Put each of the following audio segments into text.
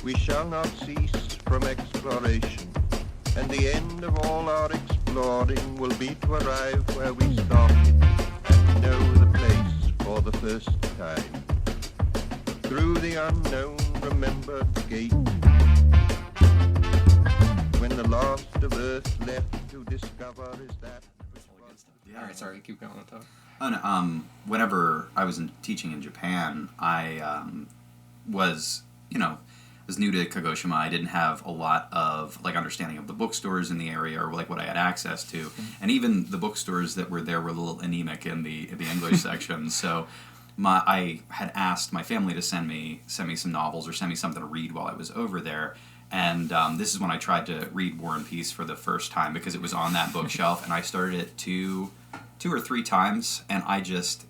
We shall not cease from exploration, and the end of all our exploring will be to arrive where we started and know the place for the first time. Through the unknown remembered gate, when the last of earth left to discover is that which was... Yeah. All right, sorry, keep going. Whenever I was teaching in Japan, I was new to Kagoshima. I didn't have a lot of understanding of the bookstores in the area or what I had access to, and even the bookstores that were there were a little anemic in the English section. So I had asked my family to send me some novels or send me something to read while I was over there. And this is when I tried to read War and Peace for the first time because it was on that bookshelf, and I started it two or three times, and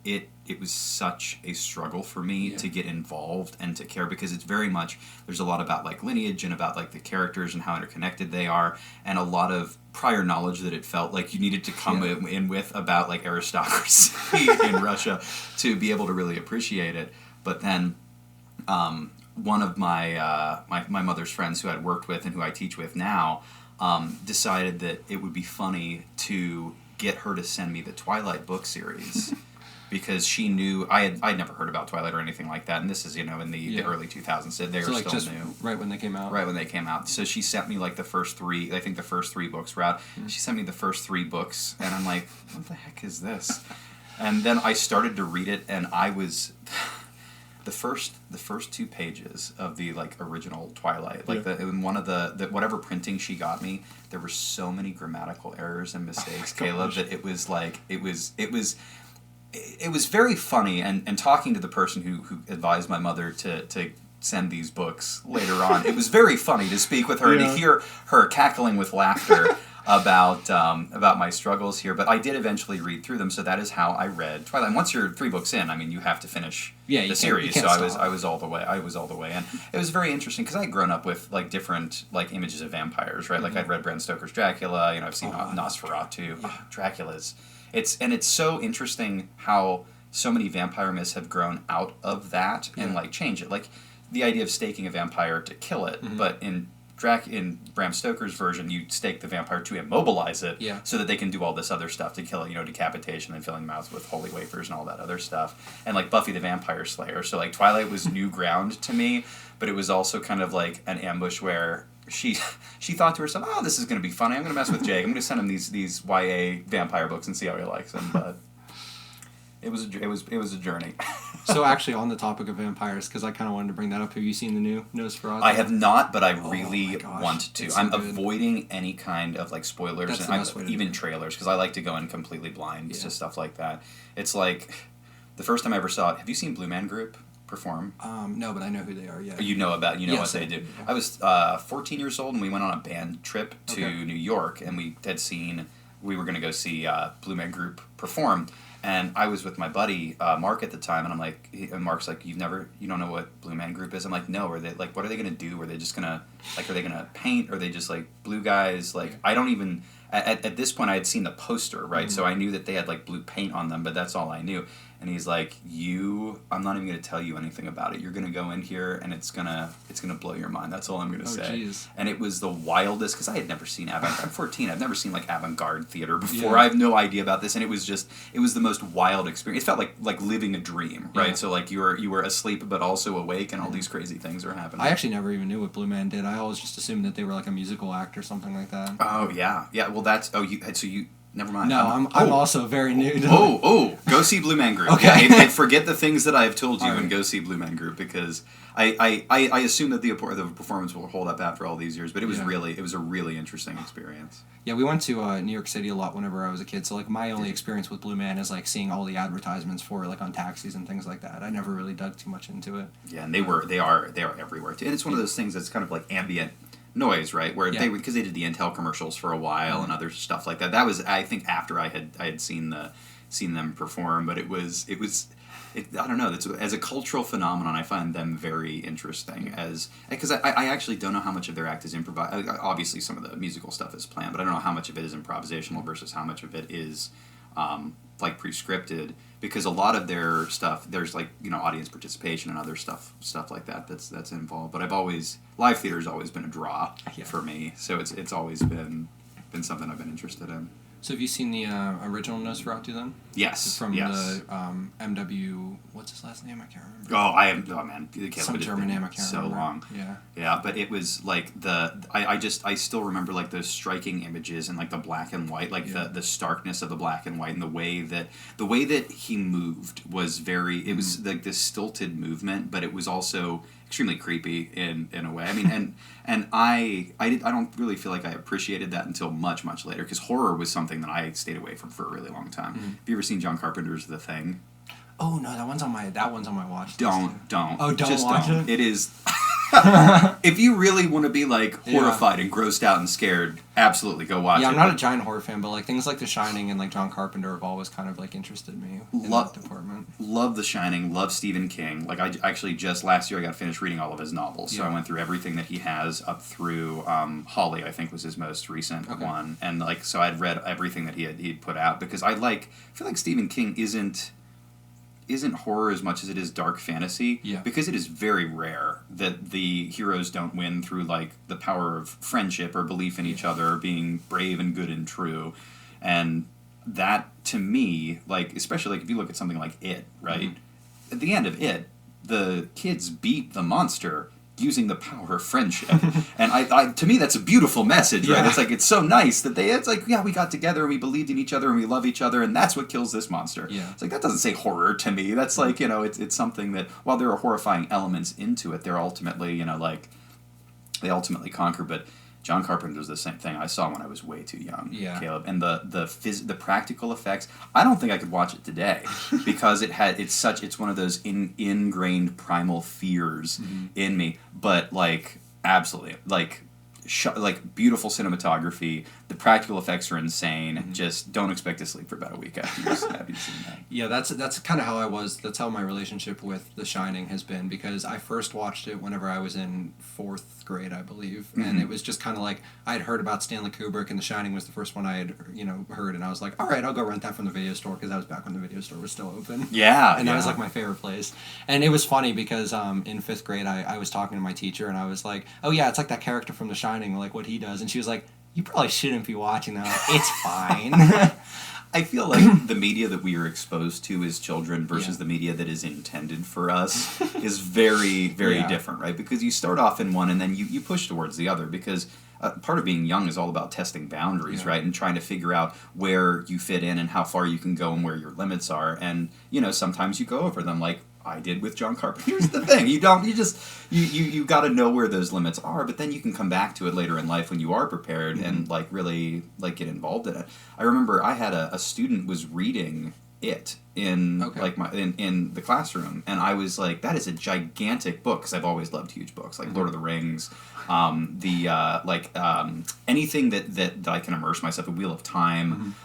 it was such a struggle for me to get involved and to care, because it's very much, there's a lot about lineage and about the characters and how interconnected they are, and a lot of prior knowledge that it felt like you needed to come in with about aristocracy in Russia to be able to really appreciate it. But then one of my mother's friends who I'd worked with and who I teach with now decided that it would be funny to get her to send me the Twilight book series because she knew I'd never heard about Twilight or anything like that, and this is in the early 2000s. They were still just new, right when they came out. Right when they came out. So she sent me the first three. I think the first three books were out. She sent me the first three books, and I'm like, what the heck is this? And then I started to read it, and I was. The first two pages of the original Twilight, in one of the whatever printing she got me, there were so many grammatical errors and mistakes, Caleb, that it was very funny. And talking to the person who advised my mother to send these books later on, it was very funny to speak with her and to hear her cackling with laughter about my struggles here. But I did eventually read through them, so that is how I read Twilight. And once you're 3 books in, you have to finish the series. So I was all the way. And it was very interesting because I had grown up with different images of vampires, right? I'd read Bram Stoker's Dracula. I've seen Nosferatu. Oh, Dracula's. It's so interesting how so many vampire myths have grown out of that and change it. The idea of staking a vampire to kill it, but in Bram Stoker's version, you stake the vampire to immobilize it so that they can do all this other stuff to kill it, decapitation and filling mouths with holy wafers and all that other stuff. And Buffy the Vampire Slayer. So Twilight was new ground to me, but it was also kind of an ambush where she thought to herself, oh, this is going to be funny. I'm going to mess with Jake. I'm going to send him these YA vampire books and see how he likes them. But it was a journey. So actually, on the topic of vampires, because I kind of wanted to bring that up, have you seen the new Nosferatu? I have not, but I really want to. I'm avoiding any kind of spoilers and even trailers, because I like to go in completely blind to stuff like that. It's the first time I ever saw it. Have you seen Blue Man Group perform? No, but I know who they are. Yeah. You know what they do. Yeah. I was 14 years old, and we went on a band trip to New York, and we were going to go see Blue Man Group perform. And I was with my buddy Mark at the time, and I'm like, and Mark's like, you don't know what Blue Man Group is? I'm like, no. Are they what are they gonna do? Are they just gonna are they gonna paint? Are they just blue guys? I don't even at this point I had seen the poster, right? Mm-hmm. So I knew that they had blue paint on them, but that's all I knew. And he's like, I'm not even gonna tell you anything about it. You're gonna go in here, and it's gonna blow your mind. That's all I'm gonna say. Geez. And it was the wildest, because I had never seen I'm 14. I've never seen avant-garde theater before. I have no idea about this, and it was the most wild experience. It felt like living a dream, right? So you were asleep but also awake, and all these crazy things are happening. I actually never even knew what Blue Man did. I always just assumed that they were a musical act or something like that. Oh yeah. Well, that's you. Never mind. No, I'm also very new to go see Blue Man Group. Okay. And forget the things that I have told you and go see Blue Man Group, because I assume that the performance will hold up after all these years, but it was a really interesting experience. Yeah, we went to New York City a lot whenever I was a kid, so my only experience with Blue Man is seeing all the advertisements for it on taxis and things like that. I never really dug too much into it. Yeah, and they are everywhere too. And it's one of those things that's kind of ambient noise, right? Where because they did the Intel commercials for a while and other stuff like that. That was, I think, after I had seen them perform, but it was I don't know. As a cultural phenomenon, I find them very interesting. Because I actually don't know how much of their act is improvised. Obviously, some of the musical stuff is planned, but I don't know how much of it is improvisational versus how much of it is like pre-scripted, because a lot of their stuff, there's like, you know, audience participation and other stuff like that that's involved. But live theater's always been a draw for me, so it's always been something I've been interested in. So have you seen the original Nosferatu then? Yes. From yes. the M.W. What's his last name? I can't remember. Oh man, some German name. I can't remember. So long. Yeah. Yeah, but it was like I still remember like those striking images and like the black and white, like the starkness of the black and white, and the way that he moved was it was like this stilted movement, but it was also extremely creepy in a way. I mean, and I don't really feel like I appreciated that until much later, because horror was something that I stayed away from for a really long time. Have you ever seen John Carpenter's The Thing? Oh no, that one's on my watch list. Don't. Oh, don't watch it. It is. If you really want to be like horrified and grossed out and scared, absolutely go watch it. Yeah, I'm not a giant horror fan, but like things like The Shining and like John Carpenter have always kind of like interested me in that department. Love The Shining, love Stephen King. Like I actually just last year I got finished reading all of his novels, so I went through everything that he has up through Holly, I think was his most recent one, and like so I'd read everything that he'd put out, because I feel like Stephen King isn't horror as much as it is dark fantasy, because it is very rare that the heroes don't win through like the power of friendship or belief in each other or being brave and good and true. And that, to me, like especially like if you look at something like It, right? At the end of It, the kids beat the monster using the power of friendship. And I to me that's a beautiful message, right? It's like, it's so nice that it's like, yeah, we got together and we believed in each other and we love each other, and that's what kills this monster. It's like, that doesn't say horror to me. That's like, you know, it's something that, while there are horrifying elements into it, they're ultimately, you know, like they ultimately conquer. But John Carpenter's the same thing. I saw when I was way too young, Caleb. And the practical effects, I don't think I could watch it today, because it's one of those ingrained primal fears in me. But like absolutely, like beautiful cinematography. The practical effects are insane. Just don't expect to sleep for about a week after you've seen that. Yeah, that's kind of how I was. That's how my relationship with The Shining has been, because I first watched it whenever I was in 4th grade, I believe, and it was just kind of like I had heard about Stanley Kubrick, and The Shining was the first one I had heard, and I was like, all right, I'll go rent that from the video store, because that was back when the video store was still open. And that was like my favorite place. And it was funny because in 5th grade I was talking to my teacher, and I was like, oh yeah, it's like that character from The Shining, like what he does, and she was like, you probably shouldn't be watching that. It's fine. I feel like the media that we are exposed to as children versus the media that is intended for us is very, very different, right? Because you start off in one and then you push towards the other, because part of being young is all about testing boundaries, right? And trying to figure out where you fit in and how far you can go and where your limits are. And, you know, sometimes you go over them, like I did with John Carpenter's The Thing. You got to know where those limits are, but then you can come back to it later in life when you are prepared and like really like get involved in it. I remember I had a student was reading It in like in the classroom, and I was like, that is a gigantic book, because I've always loved huge books like Lord of the Rings, anything that I can immerse myself in, Wheel of Time,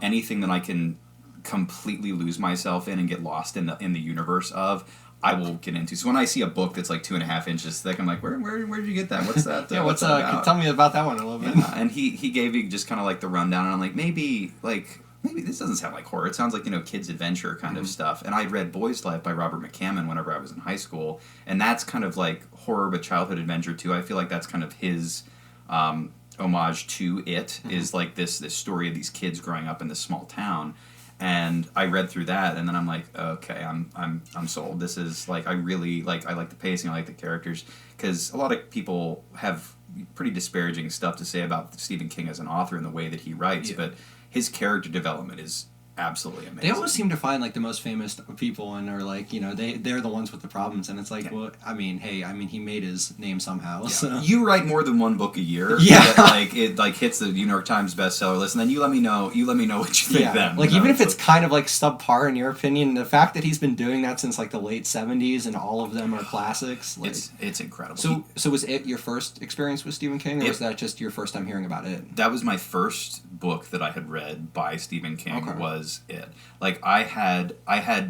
anything that I can completely lose myself in and get lost in the universe of, I will get into. So when I see a book that's like 2.5 inches thick, I'm like, where did you get that? What's that? What's that about? Tell me about that one a little bit. And he gave me just kind of like the rundown, and I'm like, maybe this doesn't sound like horror. It sounds like, you know, kids adventure kind of stuff. And I read Boy's Life by Robert McCammon whenever I was in high school, and that's kind of like horror but childhood adventure too. I feel like that's kind of his homage to It, is like this story of these kids growing up in this small town. And I read through that, and then I'm like, okay, I'm sold. This is like, I really like, I like the pacing, I like the characters, because a lot of people have pretty disparaging stuff to say about Stephen King as an author and the way that he writes, but his character development is absolutely amazing. They always seem to find like the most famous people and are like, you know, they're the ones with the problems, and it's like, well, I mean, he made his name somehow. So you write more than one book a year. That, it like hits the New York Times bestseller list, and then you let me know what you think then. Like, even if it's kind of like subpar in your opinion, the fact that he's been doing that since like the late 70s and all of them are classics, like, it's incredible. So was It your first experience with Stephen King, or was that just your first time hearing about it? That was my first book that I had read by Stephen King. Was It. Like I had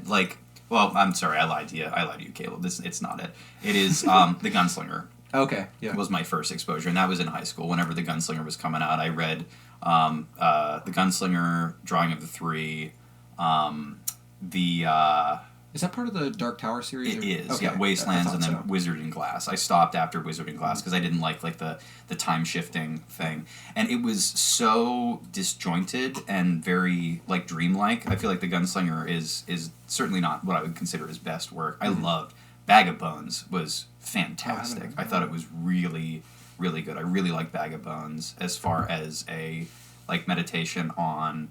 like, well, I'm sorry, I lied to you, Caleb. It's not it. It is The Gunslinger. Okay, was my first exposure, and that was in high school. Whenever The Gunslinger was coming out, I read The Gunslinger, Drawing of the Three, Is that part of the Dark Tower series? It is, Okay. yeah. Wastelands and then so. Wizarding Glass. I stopped after Wizarding Glass because I didn't like the time shifting thing, and it was so disjointed and very like dreamlike. I feel like the Gunslinger is certainly not what I would consider his best work. I loved Bag of Bones was fantastic. I thought it was really really good. I really like Bag of Bones as far as a like meditation on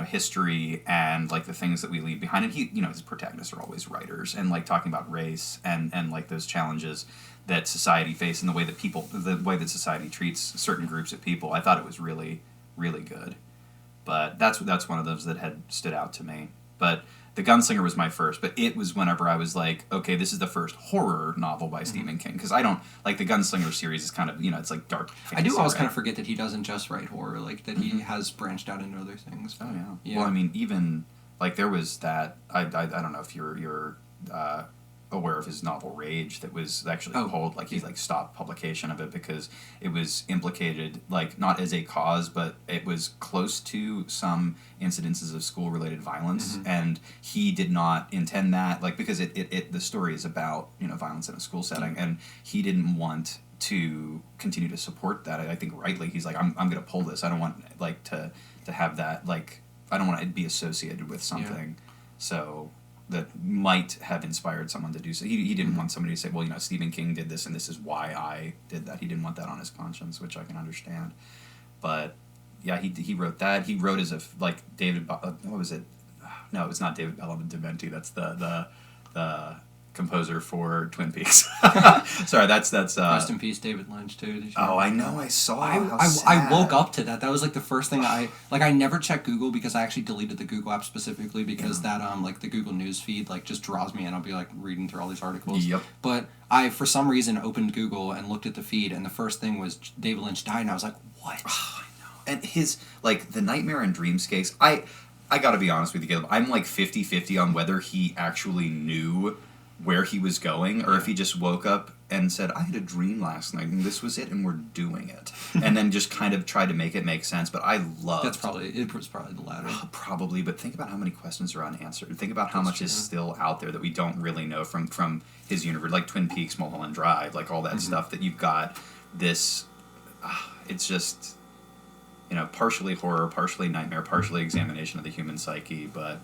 history and like the things that we leave behind. And his protagonists are always writers and like talking about race and like those challenges that society face and the way that society treats certain groups of people. I thought it was really, really good. But that's one of those that had stood out to me. But The Gunslinger was my first, but it was whenever I was like, okay, this is the first horror novel by Stephen King. Because I don't, like, the Gunslinger series is kind of, it's like dark fantasy. I do always right? kind of forget that he doesn't just write horror, like, that he has branched out into other things. Oh, yeah. Yeah. Well, I mean, even, like, there was that, I don't know if you're aware of his novel Rage that was actually pulled, like, he, like, stopped publication of it because it was implicated, like, not as a cause, but it was close to some incidences of school-related violence, and he did not intend that, like, because the story is about, violence in a school setting, and he didn't want to continue to support that. I think rightly, he's like, I'm going to pull this. I don't want, like, to have that, like, I don't want to be associated with something, so that might have inspired someone to do so. He didn't want somebody to say, well, Stephen King did this and this is why I did that. He didn't want that on his conscience, which I can understand. But yeah, he wrote that. He wrote as David, what was it? No, it was not David Belafonte. That's the composer for Twin Peaks. Sorry, that's Rest in peace, David Lynch, too. I know, I saw. I woke up to that. That was like the first thing I never check Google because I actually deleted the Google app specifically because that like the Google News feed like just draws me and I'll be like reading through all these articles. Yep. But I for some reason opened Google and looked at the feed and the first thing was David Lynch died and I was like, what? Oh, I know. And his the Nightmare and Dreamscapes. I got to be honest with you, Caleb. I'm like 50-50 on whether he actually knew where he was going or if he just woke up and said, I had a dream last night and this was it and we're doing it. And then just kind of tried to make it make sense. But I loved... It was probably the latter. Probably, but think about how many questions are unanswered. Think about how much is still out there that we don't really know from his universe, like Twin Peaks, Mulholland Drive, like all that stuff that you've got this... it's just, partially horror, partially nightmare, partially examination of the human psyche, but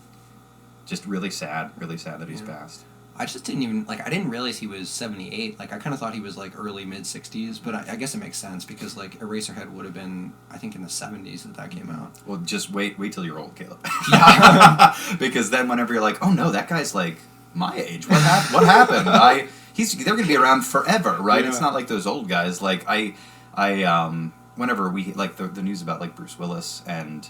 just really sad that he's passed. I just didn't even, I didn't realize he was 78. I kind of thought he was, early, mid-60s, but I guess it makes sense because, Eraserhead would have been, I think, in the 70s that came out. Well, just wait till you're old, Caleb. Yeah. Because then whenever you're like, oh no, that guy's, my age. What happened? They're going to be around forever, right? Yeah. It's not like those old guys. Whenever we the news about Bruce Willis and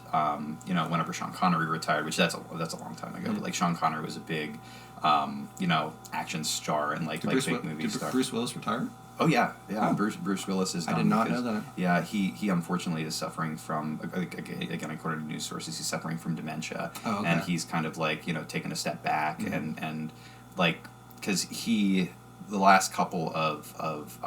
whenever Sean Connery retired, which that's a long time ago, but Sean Connery was a big action star and big movie star. Did Bruce Willis retire? Oh yeah. Oh. Bruce Willis is done. I did not know that. Yeah, he unfortunately is suffering from, again according to news sources, he's suffering from dementia. Oh, okay. And he's kind of taking a step back and because the last couple of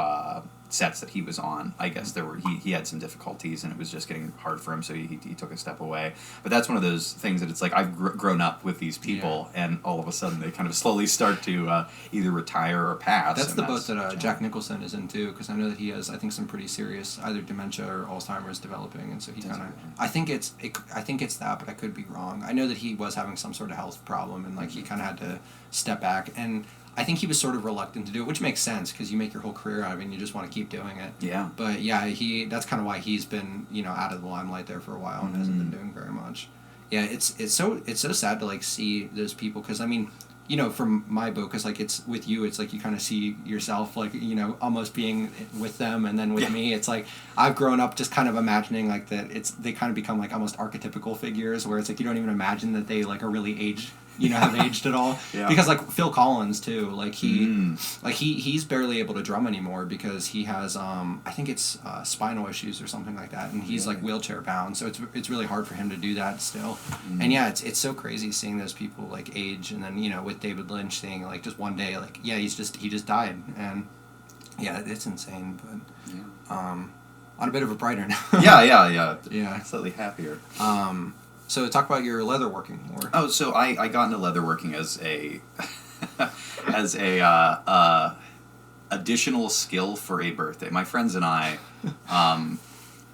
sets that he was on, I guess he had some difficulties and it was just getting hard for him, so he took a step away. But that's one of those things that it's I've grown up with these people and all of a sudden they kind of slowly start to either retire or pass. That's the boat that Jack Nicholson is in too, because I know that he has, I think, some pretty serious either dementia or Alzheimer's developing, and so he kind of, I think it's that, but I could be wrong. I know that he was having some sort of health problem and he kind of had to step back, and I think he was sort of reluctant to do it, which makes sense because you make your whole career out of it and you just want to keep doing it. Yeah. But yeah, that's kind of why he's been, out of the limelight there for a while and hasn't been doing very much. Yeah, it's so sad to see those people because from my book, because it's with you, it's you kind of see yourself almost being with them, and then with me, it's I've grown up just kind of imagining that they kind of become almost archetypical figures where it's you don't even imagine that they are really aged. Have aged at all. Yeah. Because Phil Collins too, he's barely able to drum anymore because he has I think it's spinal issues or something like that, and he's wheelchair bound, so it's really hard for him to do that still. And yeah, it's so crazy seeing those people age, and then with David Lynch seeing just one day he just died, and yeah, it's insane. But on a bit of a brighter note. yeah, slightly happier. So talk about your leatherworking more. Oh, so I got into leatherworking as a as a additional skill for a birthday. My friends and I,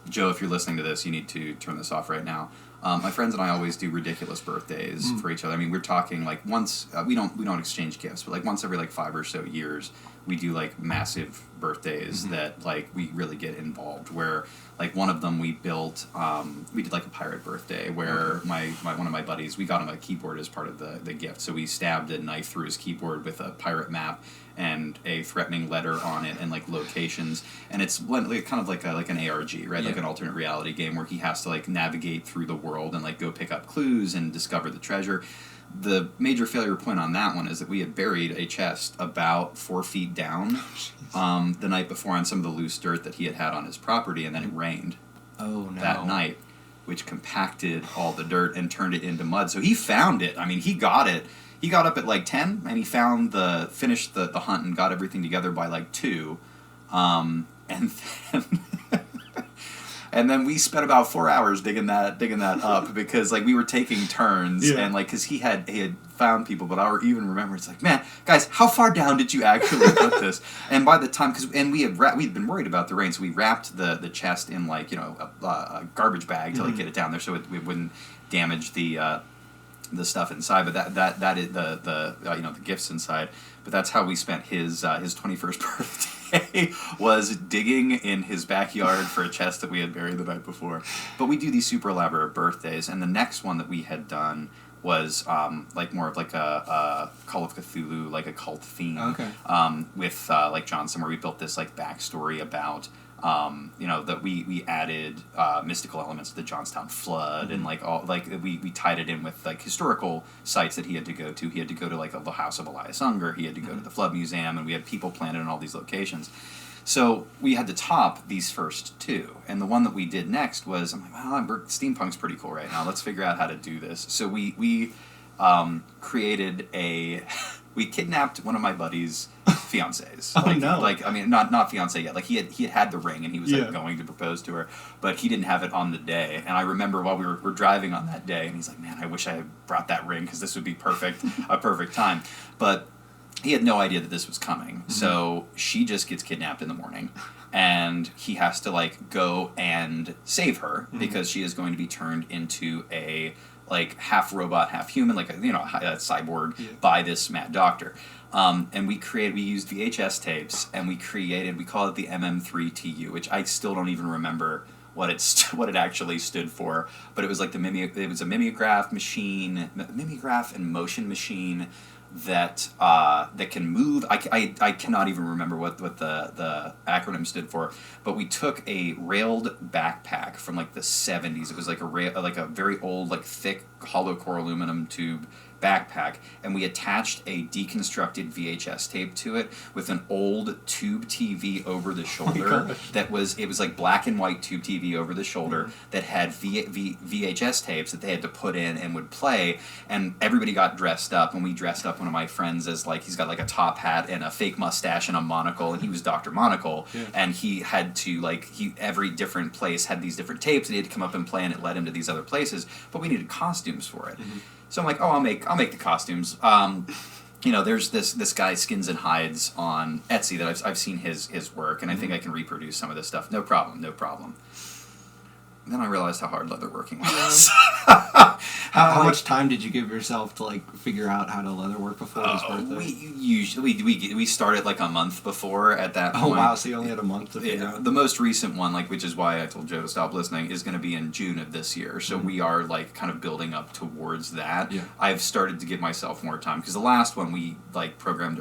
Joe, if you're listening to this, you need to turn this off right now. My friends and I always do ridiculous birthdays for each other. I mean, we're talking like once we don't exchange gifts, but like once every like 5 or so years, we do like massive birthdays that like we really get involved. Where like one of them we built, we did like a pirate birthday where my one of my buddies, we got him a keyboard as part of the gift. So we stabbed a knife through his keyboard with a pirate map and a threatening letter on it and like locations, and it's like kind of like an ARG, right? Like an alternate reality game where he has to like navigate through the world and like go pick up clues and discover the treasure. The major failure point on that one is that we had buried a chest about 4 feet down the night before on some of the loose dirt that he had on his property, and then it rained that night, which compacted all the dirt and turned it into mud. So he found it. I mean, he got it. He got up at like 10, and he finished the hunt and got everything together by like 2. And then and then we spent about 4 hours digging that up because like we were taking turns and like because he had found people, but I even remember it's like, man, guys, how far down did you actually put this? And by the time, we'd been worried about the rain, so we wrapped the chest in like a garbage bag to like get it down there so it wouldn't damage the stuff inside, but that is the gifts inside. But that's how we spent his 21st birthday was digging in his backyard for a chest that we had buried the night before. But we do these super elaborate birthdays, and the next one that we had done was like more of like a Call of Cthulhu, like a cult theme, with like Johnson, where we built this like backstory about that we added mystical elements to the Johnstown flood, and like all like we tied it in with like historical sites that he had to go to. He had to go to like the house of Elias Unger. He had to go to the Flood Museum, and we had people planted in all these locations. So we had to top these first 2, and the one that we did next was, I'm like, well, steampunk's pretty cool right now. Let's figure out how to do this. So we created we kidnapped one of my buddies' fiancés. Like I mean, not fiancé yet. Like he had the ring and he was like going to propose to her, but he didn't have it on the day. And I remember while we were driving on that day, and he's like, man, I wish I had brought that ring because this would be a perfect time. But he had no idea that this was coming. So she just gets kidnapped in the morning, and he has to like go and save her because she is going to be turned into a like half robot, half human, like a cyborg by this mad doctor. And we used VHS tapes, and we call it the MM3TU, which I still don't even remember what it actually stood for, but it was like it was a mimeograph and motion machine that can move. I cannot even remember what the acronym stood for, but we took a railed backpack from like the 70s. It was like a very old, like thick hollow core aluminum tube backpack, and we attached a deconstructed VHS tape to it with an old tube TV over the shoulder. It was like black and white tube TV over the shoulder that had VHS tapes that they had to put in and would play, and everybody got dressed up, and we dressed up one of my friends as like, he's got like a top hat and a fake mustache and a monocle, and he was Dr. Monocle, and he had to like, every different place had these different tapes, and he had to come up and play, and it led him to these other places, but we needed costumes for it. So I'm like, I'll make the costumes. There's this guy Skins and Hides on Etsy that I've seen his work, and I think I can reproduce some of this stuff. No problem. Then I realized how hard leatherworking was. How much time did you give yourself to like figure out how to leatherwork before his birthday? We started like a month before at that point. Oh wow, so you only had a month to figure out. The most recent one, like, which is why I told Joe to stop listening, is going to be in June of this year. So we are like kind of building up towards that. Yeah. I've started to give myself more time because the last one we like programmed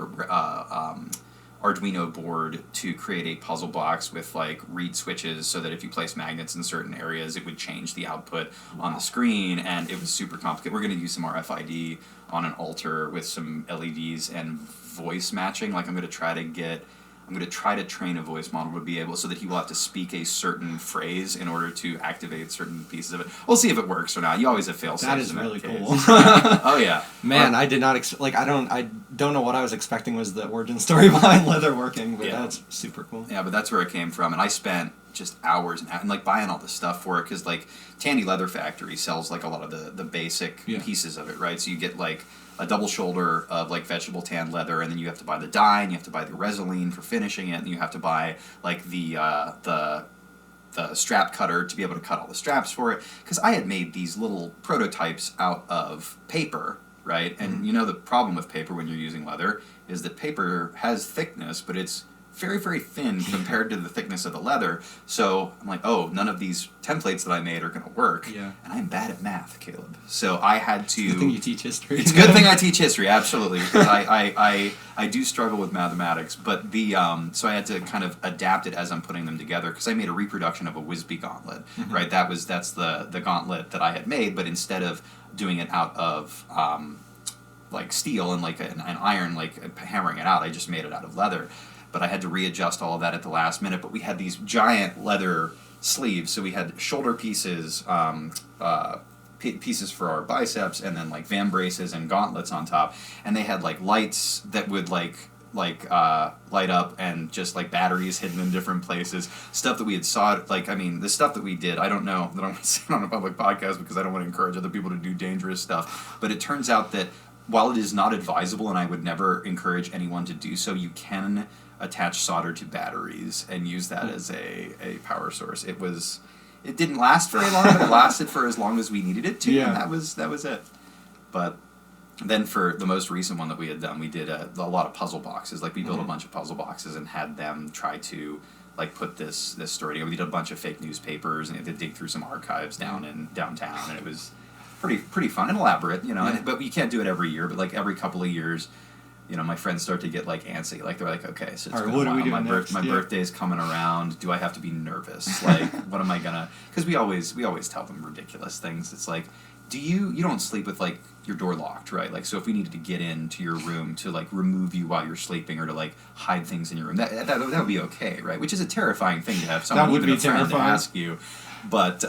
Arduino board to create a puzzle box with like reed switches so that if you place magnets in certain areas it would change the output on the screen, and it was super complicated. We're going to use some RFID on an altar with some LEDs and voice matching. Like I'm going to try to train a voice model to be able, so that he will have to speak a certain phrase in order to activate certain pieces of it. We'll see if it works or not. You always have fail-safes. That is really cool. Oh yeah, man! I did not I don't know what I was expecting was the origin story behind leatherworking, but that's super cool. Yeah, but that's where it came from, and I spent just hours and like buying all the stuff for it, because like Tandy Leather Factory sells like a lot of the basic pieces of it, right? So you get like a double shoulder of like vegetable tanned leather, and then you have to buy the dye, and you have to buy the Resolene for finishing it, and you have to buy like the strap cutter to be able to cut all the straps for it, because I had made these little prototypes out of paper, right? And you know the problem with paper when you're using leather is that paper has thickness, but it's very, very thin compared to the thickness of the leather. So I'm like, oh, none of these templates that I made are going to work. Yeah. And I'm bad at math, Caleb. So I had to... It's a good thing you teach history. It's a good thing I teach history, absolutely, because I do struggle with mathematics. But so I had to kind of adapt it as I'm putting them together, because I made a reproduction of a Wisby gauntlet, right? That's the gauntlet that I had made, but instead of doing it out of... like steel and like an iron, like hammering it out, I just made it out of leather. But I had to readjust all of that at the last minute. But we had these giant leather sleeves, so we had shoulder pieces, pieces for our biceps, and then like vambraces and gauntlets on top. And they had like lights that would light up, and just like batteries hidden in different places. Stuff that we had sawed, like, I mean, the stuff that we did, I don't know that I want to say it on a public podcast because I don't want to encourage other people to do dangerous stuff. But it turns out that while it is not advisable, and I would never encourage anyone to do so, you can attach solder to batteries and use that as a power source. It didn't last very long, but it lasted for as long as we needed it to, and that was it. But then for the most recent one that we had done, we did a lot of puzzle boxes. Like we built a bunch of puzzle boxes and had them try to like put this story together. We did a bunch of fake newspapers and had to dig through some archives downtown, and it was pretty fun and elaborate, you know. Yeah. But you can't do it every year. But like every couple of years, you know, my friends start to get like antsy. Like they're like, okay, so it's been a while. My birthday's coming around. Do I have to be nervous? Like, what am I gonna? Because we always tell them ridiculous things. It's like, you don't sleep with like your door locked, right? Like, so if we needed to get into your room to like remove you while you're sleeping, or to like hide things in your room, that would be okay, right? Which is a terrifying thing to have someone, even a friend, to ask you. But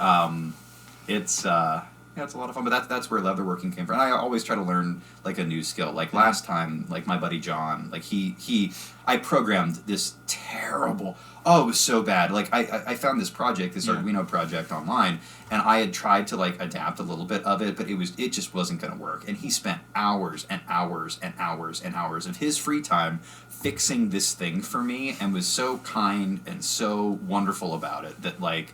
it's a lot of fun. But that's where leatherworking came from. And I always try to learn like a new skill. Like last time, like my buddy John, like I programmed this terrible. Oh, it was so bad. Like I found this project, this Arduino project online, and I had tried to like adapt a little bit of it, but it just wasn't going to work. And he spent hours and hours and hours and hours of his free time fixing this thing for me, and was so kind and so wonderful about it that like,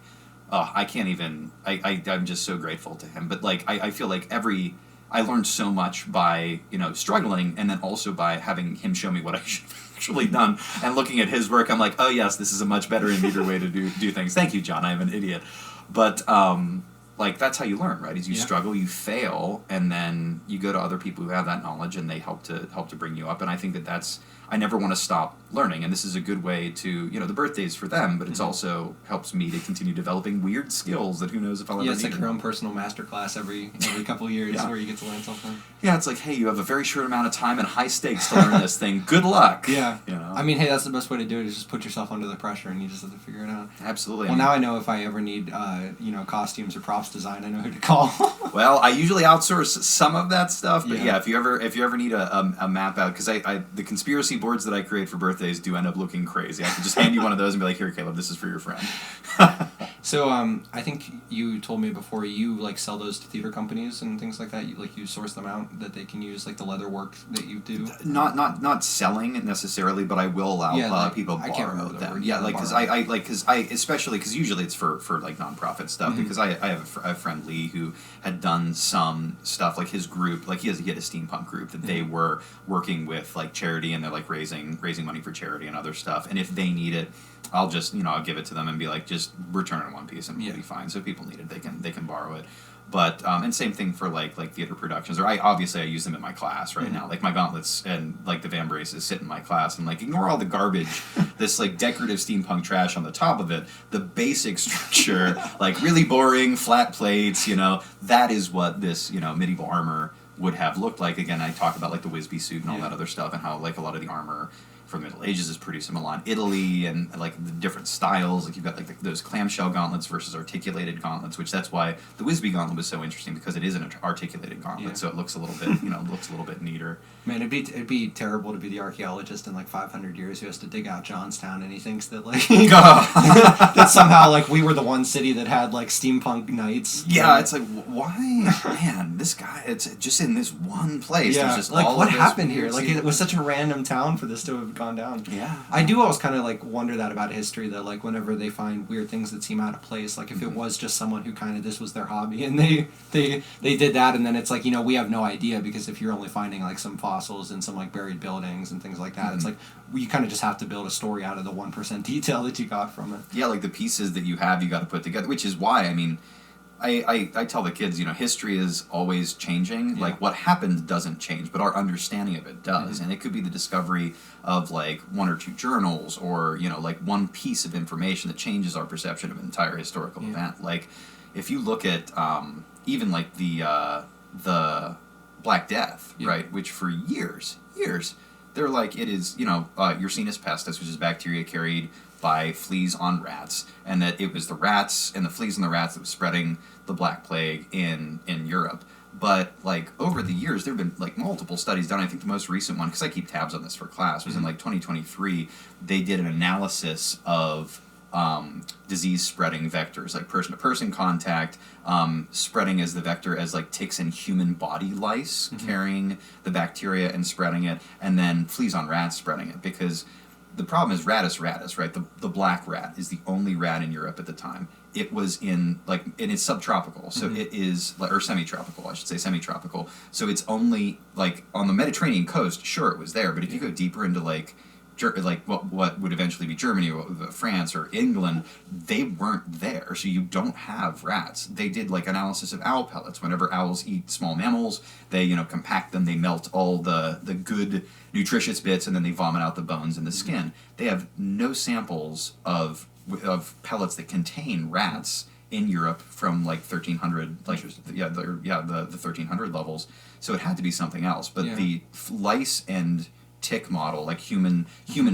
I can't even. I'm just so grateful to him. But like I feel like I learned so much by struggling, and then also by having him show me what I should have actually done, and looking at his work, I'm like, oh yes, this is a much better and neater way to do things. Thank you, John. I'm an idiot, but like that's how you learn, right? Is you struggle, you fail, and then you go to other people who have that knowledge, and they help to bring you up. And I think that's. I never want to stop learning, and this is a good way to, the birthday's for them, but it's also helps me to continue developing weird skills that who knows if I'll ever need. It's like your own personal masterclass every couple of years where you get to learn something. Yeah, it's like, hey, you have a very short amount of time and high stakes to learn this thing. Good luck. Yeah. I mean, hey, that's the best way to do it, is just put yourself under the pressure, and you just have to figure it out. Absolutely. Well, now I know if I ever need, costumes or props design, I know who to call. Well, I usually outsource some of that stuff, but if you ever need a map out, because the conspiracy boards that I create for birthdays do end up looking crazy. I can just hand you one of those and be like, here, Caleb, this is for your friend. So I think you told me before you like sell those to theater companies and things like that. You source them out that they can use like the leather work that you do. Not selling it necessarily, but I will allow people to borrow them. Because especially because usually it's for like nonprofit stuff. Because I have a friend Lee who had done some stuff like his group, like he had a steampunk group that they were working with like charity, and they're like raising money for charity and other stuff. And if they need it, I'll just I'll give it to them and be like, just return it in one piece and we'll be fine. So if people need it, they can borrow it. But and same thing for like theater productions. Or I use them in my class right now. Like my gauntlets and like the vambraces sit in my class, and like ignore all the garbage, this like decorative steampunk trash on the top of it. The basic structure, like really boring flat plates. That is what this medieval armor would have looked like. Again, I talk about like the Wisby suit and all that other stuff, and how like a lot of the armor from the Middle Ages is pretty similar. In Italy and like the different styles, like you've got like those clamshell gauntlets versus articulated gauntlets, which that's why the Wisby gauntlet was so interesting because it is an articulated gauntlet, so it looks a little bit looks a little bit neater. Man, it'd be terrible to be the archaeologist in like 500 years who has to dig out Johnstown and he thinks that like that somehow like we were the one city that had like steampunk knights. Yeah, it's like why, man? This guy, it's just in this one place. Yeah, There's just like all what of this happened here? weird Like it was such a random town for this to have gone down. Yeah, I do always kind of like wonder that about history, that like whenever they find weird things that seem out of place, like if it was just someone who kind of this was their hobby and they did that, and then it's like, you know, we have no idea because if you're only finding like some fossils and some like buried buildings and things like that, it's like you kind of just have to build a story out of the 1% detail that you got from it. Yeah, like the pieces that you have, you got to put together, which is why, I mean, I tell the kids, you know, history is always changing. Yeah. Like, what happened doesn't change, but our understanding of it does. And it could be the discovery of, like, one or two journals or, you know, like, one piece of information that changes our perception of an entire historical event. Like, if you look at even, like, the Black Death, right, which for years, they're like, it is, you know, Yersinia pestis, which is bacteria carried by fleas on rats, and that it was the rats and the fleas on the rats that was spreading the Black Plague in Europe. But, like, over the years, there have been, like, multiple studies done. I think the most recent one, because I keep tabs on this for class, was in, like, 2023. They did an analysis of disease-spreading vectors, like person-to-person contact, spreading as the vector as, like, ticks and human body lice carrying the bacteria and spreading it, and then fleas on rats spreading it, because the problem is Rattus, right? The black rat is the only rat in Europe at the time. It was in, like, and it's subtropical, so it is, or semi-tropical, I should say, semi-tropical. So it's only, like, on the Mediterranean coast, sure, it was there, but if you go deeper into, like what would eventually be Germany or France or England, they weren't there, so you don't have rats. They did, like, analysis of owl pellets. Whenever owls eat small mammals, they, you know, compact them, they melt all the good nutritious bits, and then they vomit out the bones and the skin. They have no samples of pellets that contain rats in Europe from, like, 1300, like, the 1300 levels. So it had to be something else. But the lice and tick model, like human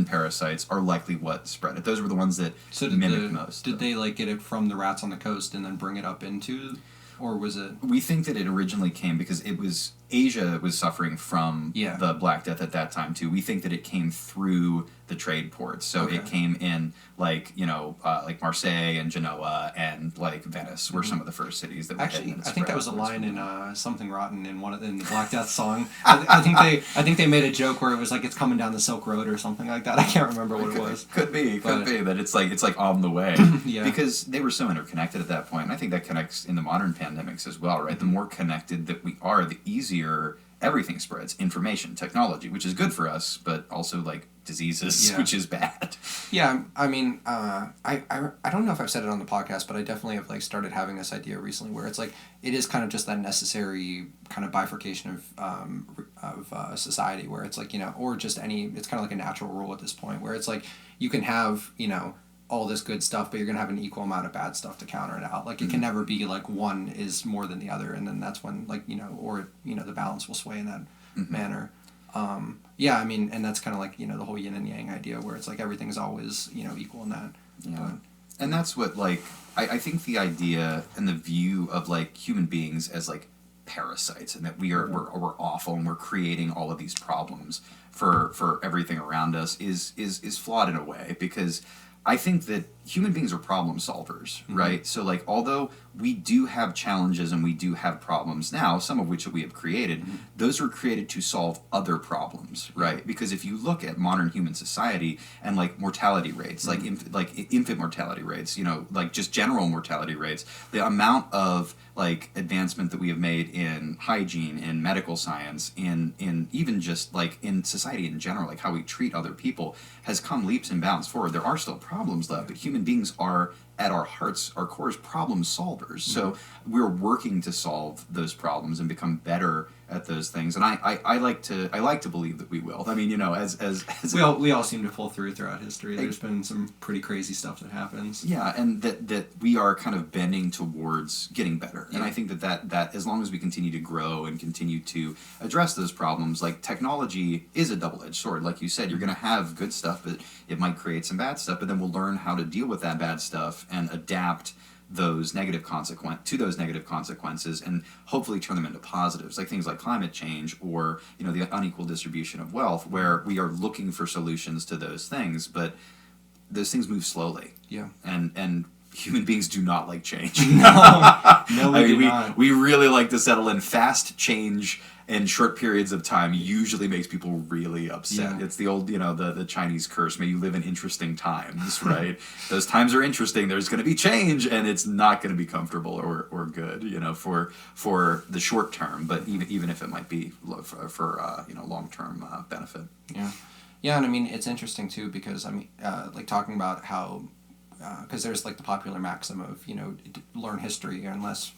parasites, are likely what spread it. Those were the ones that mimicked most. Did they, like, get it from the rats on the coast and then bring it up into, or was it? We think that it originally came because it was Asia was suffering from the Black Death at that time too. We think that it came through the trade ports, so it came in, like, you know, like Marseille and Genoa and, like, Venice were some of the first cities that. Actually, I think that was a line in Something Rotten in in the Black Death song. I think they made a joke where it was like it's coming down the Silk Road or something like that. I can't remember what it was. Could be that it's like on the way. Because they were so interconnected at that point. And I think that connects in the modern pandemics as well, right? The more connected that we are, the easier everything spreads. Information, technology, which is good for us, but also, like, diseases, which is bad. Yeah, I mean, I don't know if I've said it on the podcast, but I definitely have, like, started having this idea recently where it's like it is kind of just that necessary kind of bifurcation of society where it's like, you know, or just it's kind of like a natural rule at this point where it's like you can have, you know, all this good stuff, but you're going to have an equal amount of bad stuff to counter it out. Like, it can never be, like, one is more than the other, and then that's when, like, you know, or, you know, the balance will sway in that manner. Yeah, I mean, and that's kind of like, you know, the whole yin and yang idea where it's like everything's always, you know, equal in that. Yeah. And that's what, like, I think the idea and the view of, like, human beings as, like, parasites, and that we're awful and we're creating all of these problems for everything around us is flawed in a way, because I think that human beings are problem solvers, right? So, like, although we do have challenges and we do have problems now, some of which we have created, those were created to solve other problems, right? Because if you look at modern human society and, like, mortality rates, like infant mortality rates, you know, like just general mortality rates, the amount of, like, advancement that we have made in hygiene, in medical science, in even just, like, in society in general, like how we treat other people, has come leaps and bounds forward. There are still problems left, but human beings are at our hearts, our core is problem solvers. So we're working to solve those problems and become better at those things. And I like to believe that we will. I mean, you know, as we all seem to pull throughout history. There's been some pretty crazy stuff that happens. Yeah, and that we are kind of bending towards getting better. And I think that as long as we continue to grow and continue to address those problems, like technology is a double-edged sword. Like you said, you're going to have good stuff, but it might create some bad stuff. But then we'll learn how to deal with that bad stuff and adapt those negative consequences and hopefully turn them into positives, like things like climate change or, you know, the unequal distribution of wealth, where we are looking for solutions to those things, but those things move slowly. Yeah. And human beings do not like change. No, we do not. We really like to settle in. Fast change in short periods of time usually makes people really upset. Yeah. It's the old, you know, the Chinese curse, may you live in interesting times, right? Those times are interesting. There's going to be change, and it's not going to be comfortable or good, you know, for the short term, but even if it might be for you know, long-term benefit. Yeah. Yeah, and I mean, it's interesting, too, because, I mean, like, talking about how, because there's, like, the popular maxim of, you know, learn history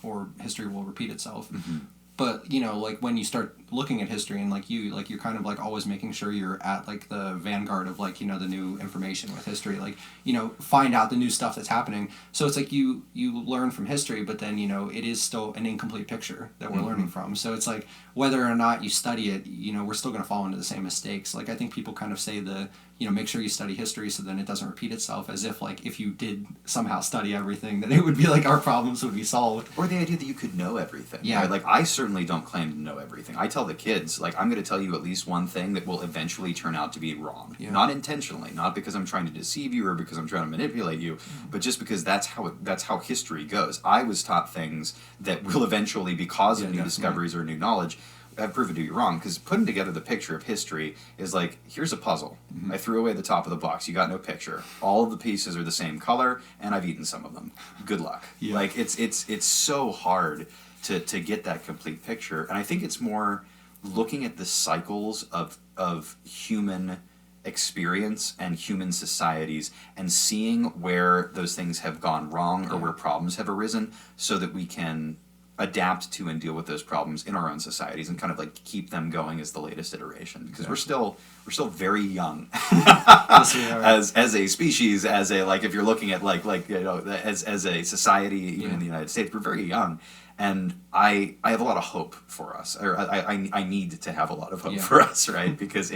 or history will repeat itself. Mm-hmm. But, you know, like, when you start looking at history and, like, you're kind of, like, always making sure you're at, like, the vanguard of, like, you know, the new information with history. Like, you know, find out the new stuff that's happening. So it's like you learn from history, but then, you know, it is still an incomplete picture that we're learning from. So it's like, whether or not you study it, you know, we're still going to fall into the same mistakes. Like, I think people kind of say you know, make sure you study history so then it doesn't repeat itself, as if, like, if you did somehow study everything, then it would be like our problems would be solved. Or the idea that you could know everything. Yeah. Right? Like, I certainly don't claim to know everything. I tell the kids, like, I'm going to tell you at least one thing that will eventually turn out to be wrong. Yeah. Not intentionally, not because I'm trying to deceive you or because I'm trying to manipulate you, but just because that's how history goes. I was taught things that will eventually, because of new discoveries or new knowledge, have proven to be wrong, because putting together the picture of history is like, here's a puzzle. Mm-hmm. I threw away the top of the box. You got no picture. All of the pieces are the same color, and I've eaten some of them. Good luck. Yeah. Like, it's so hard to get that complete picture. And I think it's more looking at the cycles of human experience and human societies and seeing where those things have gone wrong or where problems have arisen, so that we can adapt to and deal with those problems in our own societies and kind of like keep them going as the latest iteration, because we're still very young as a species, as a, like, if you're looking at like you know, as a society, even in the United States, we're very young. And I have a lot of hope for us, or I need to have a lot of hope for us, right? Because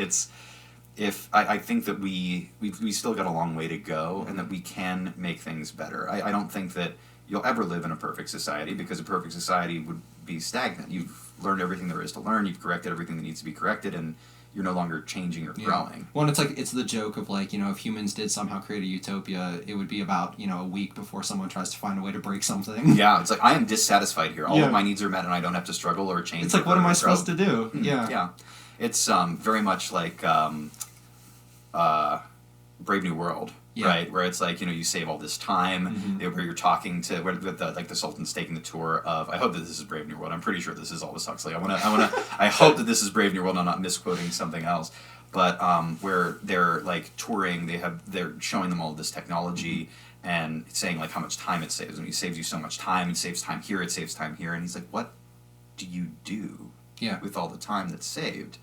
I think that we still got a long way to go, and that we can make things better. I don't think that you'll ever live in a perfect society, because a perfect society would be stagnant. You've learned everything there is to learn, you've corrected everything that needs to be corrected, and you're no longer changing or growing. Well, and it's the joke of, like, you know, if humans did somehow create a utopia, it would be about, you know, a week before someone tries to find a way to break something. Yeah, it's like, I am dissassataised here. All of my needs are met, and I don't have to struggle or change. It's like, what am I supposed to do? Yeah. Yeah. It's very much like Brave New World. Yeah. Right, where it's like, you know, you save all this time, where you're talking to, where the Sultan's taking the tour of, I hope that this is Brave New World. I'm pretty sure this is Aldous Huxley. I hope that this is Brave New World. I'm not misquoting something else, but where they're like touring, they're showing them all this technology and saying like how much time it saves, and he saves you so much time. It saves time here. It saves time here, and he's like, what do you do with all the time that's saved?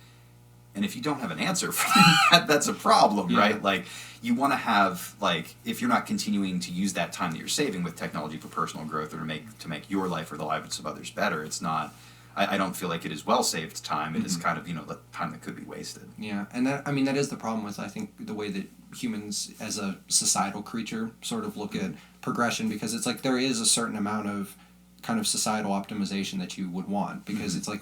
And if you don't have an answer for that, that's a problem, right? Like, you want to have, like, if you're not continuing to use that time that you're saving with technology for personal growth or to make your life or the lives of others better, it's not, I don't feel like it is well saved time. It is kind of, you know, the time that could be wasted. Yeah, and that is the problem with, I think, the way that humans as a societal creature sort of look at progression, because it's like there is a certain amount of kind of societal optimization that you would want, because it's like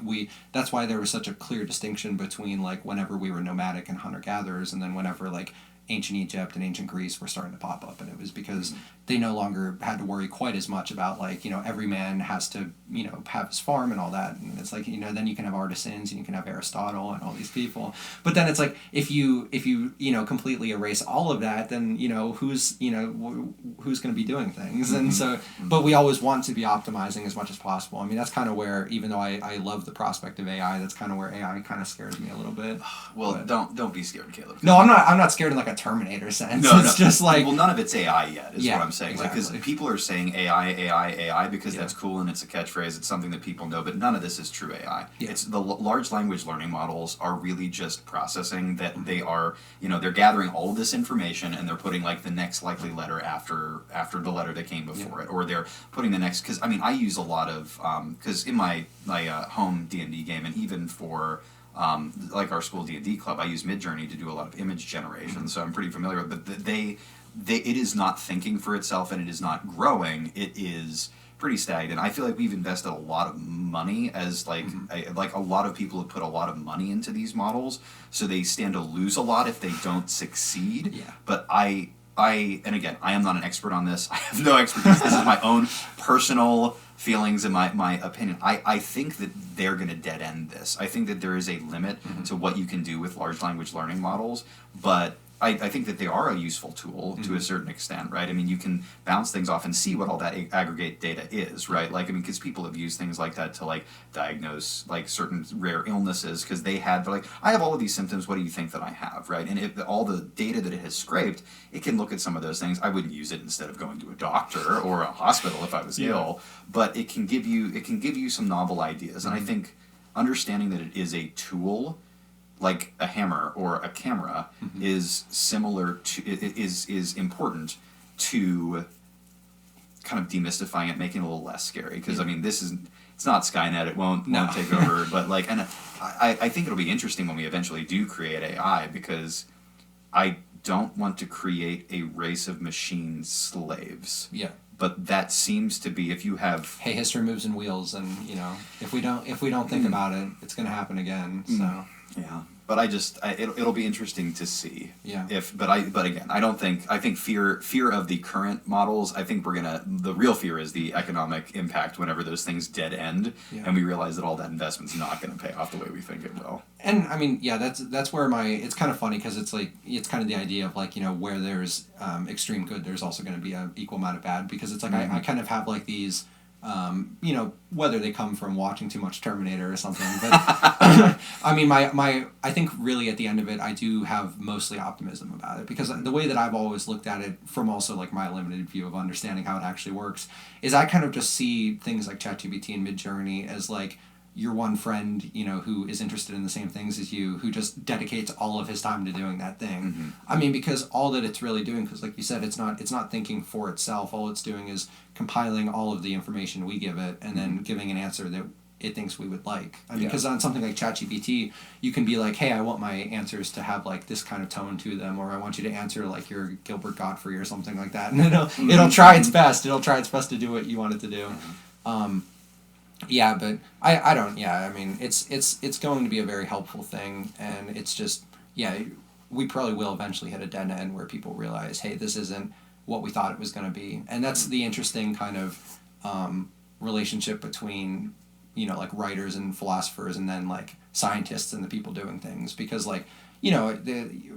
that's why there was such a clear distinction between, like, whenever we were nomadic and hunter-gatherers, and then whenever, like, ancient Egypt and ancient Greece were starting to pop up, and it was because they no longer had to worry quite as much about, like, you know, every man has to, you know, have his farm and all that, and it's like, you know, then you can have artisans and you can have Aristotle and all these people, but then it's like, if you you know, completely erase all of that, then, you know, who's going to be doing things? And so, but we always want to be optimizing as much as possible. I mean, that's kind of where, even though I love the prospect of AI, that's kind of where AI kind of scares me a little bit. Well, don't be scared, Caleb. No, I'm not scared in like a Terminator sense. No, It's just like... Well, none of it's AI yet, is Yeah, what I'm saying. exactly. Because people are saying AI because Yeah. that's cool and it's a catchphrase. It's something that people know, but none of this is true AI. Yeah. It's the large language learning models are really just processing that they are, they're gathering all of this information and they're putting like the next likely letter after the letter that came before it, or they're putting the next. Because I use a lot of because in my home D&D game, and even for like our school D&D club, I use Midjourney to do a lot of image generation, so I'm pretty familiar with it. But it is not thinking for itself, and it is not growing. It is pretty stagnant. I feel like we've invested a lot of money as like a lot of people have put a lot of money into these models, so they stand to lose a lot if they don't succeed. Yeah. But and again, I am not an expert on this. I have no expertise. This is my own personal feelings and my opinion. I think that they're going to dead end this. I think that there is a limit to what you can do with large language learning models, but I think that they are a useful tool to a certain extent, right? You can bounce things off and see what all that aggregate data is, right? Because people have used things like that to diagnose certain rare illnesses, because they're like, I have all of these symptoms, what do you think that I have, right? And if all the data that it has scraped, it can look at some of those things. I wouldn't use it instead of going to a doctor or a hospital if I was ill, but it can give you some novel ideas. And I think understanding that it is a tool, like a hammer or a camera, is similar to is important to kind of demystifying it, making it a little less scary. Because it's not Skynet; it won't take over. But I think it'll be interesting when we eventually do create AI, because I don't want to create a race of machine slaves. Yeah. But that seems to be, if you have... Hey, history moves in wheels, and if we don't think about it, it's going to happen again. So yeah, but it'll be interesting to see. Yeah. But again, I think fear of the current models. I think the real fear is the economic impact whenever those things dead end, and we realize that all that investment's not going to pay off the way we think it will. And that's where it's kind of funny, because it's kind of the idea of where there's extreme good, there's also going to be an equal amount of bad, because it's I kind of have these. Whether they come from watching too much Terminator or something, but I think really at the end of it, I do have mostly optimism about it, because the way that I've always looked at it, from also my limited view of understanding how it actually works, is I kind of just see things like ChatGPT and Midjourney as your one friend, who is interested in the same things as you, who just dedicates all of his time to doing that thing. Because all that it's really doing, because like you said, it's not thinking for itself. All it's doing is compiling all of the information we give it, and then giving an answer that it thinks we would like. Because on something like ChatGPT, you can be like, hey, I want my answers to have this kind of tone to them, or I want you to answer your Gilbert Gottfried or something like that, and it'll try its best. It'll try its best to do what you want it to do. Yeah, but I don't. Yeah, it's going to be a very helpful thing, and it's just we probably will eventually hit a dead end where people realize, hey, this isn't what we thought it was going to be, and that's the interesting kind of relationship between writers and philosophers, and then scientists and the people doing things, because the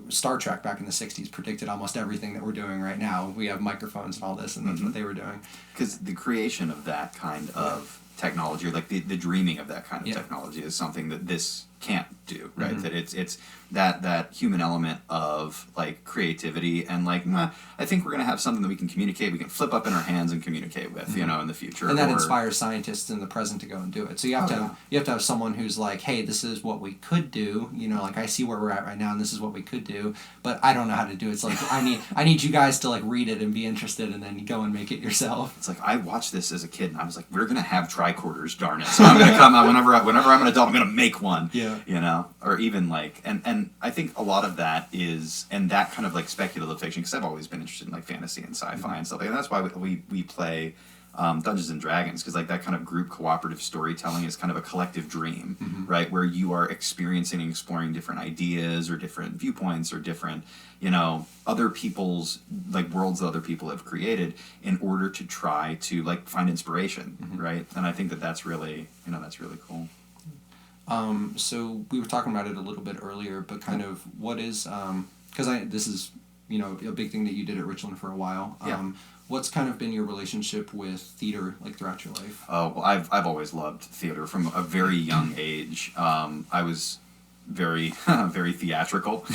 Star Trek back in the 60s predicted almost everything that we're doing right now. We have microphones and all this, and that's what they were doing. Because the creation of that kind of technology, or the dreaming of that kind of technology, is something that this can't do, right? That it's that human element of creativity, and I think we're gonna have something that we can communicate, we can flip up in our hands and communicate with, in the future, and that inspires scientists in the present to go and do it. So you have to have someone who's hey, this is what we could do, I see where we're at right now, and this is what we could do, but I don't know how to do it. It's I need you guys to read it and be interested, and then you go and make it yourself. It's I watched this as a kid, and I was we're gonna have tricorders, darn it, so I'm gonna come whenever I'm an adult, I'm gonna make one. Or even and I think a lot of that is, and that kind of speculative fiction, because I've always been interested in fantasy and sci-fi and stuff, and that's why we play Dungeons and Dragons, because that kind of group cooperative storytelling is kind of a collective dream, right, where you are experiencing and exploring different ideas or different viewpoints or different other people's worlds that other people have created, in order to try to find inspiration, right? And I think that's really that's really cool. So we were talking about it a little bit earlier, but kind of what is, because this is, a big thing that you did at Richland for a while. What's kind of been your relationship with theater, throughout your life? Oh, well, I've always loved theater from a very young age. I was very, very theatrical.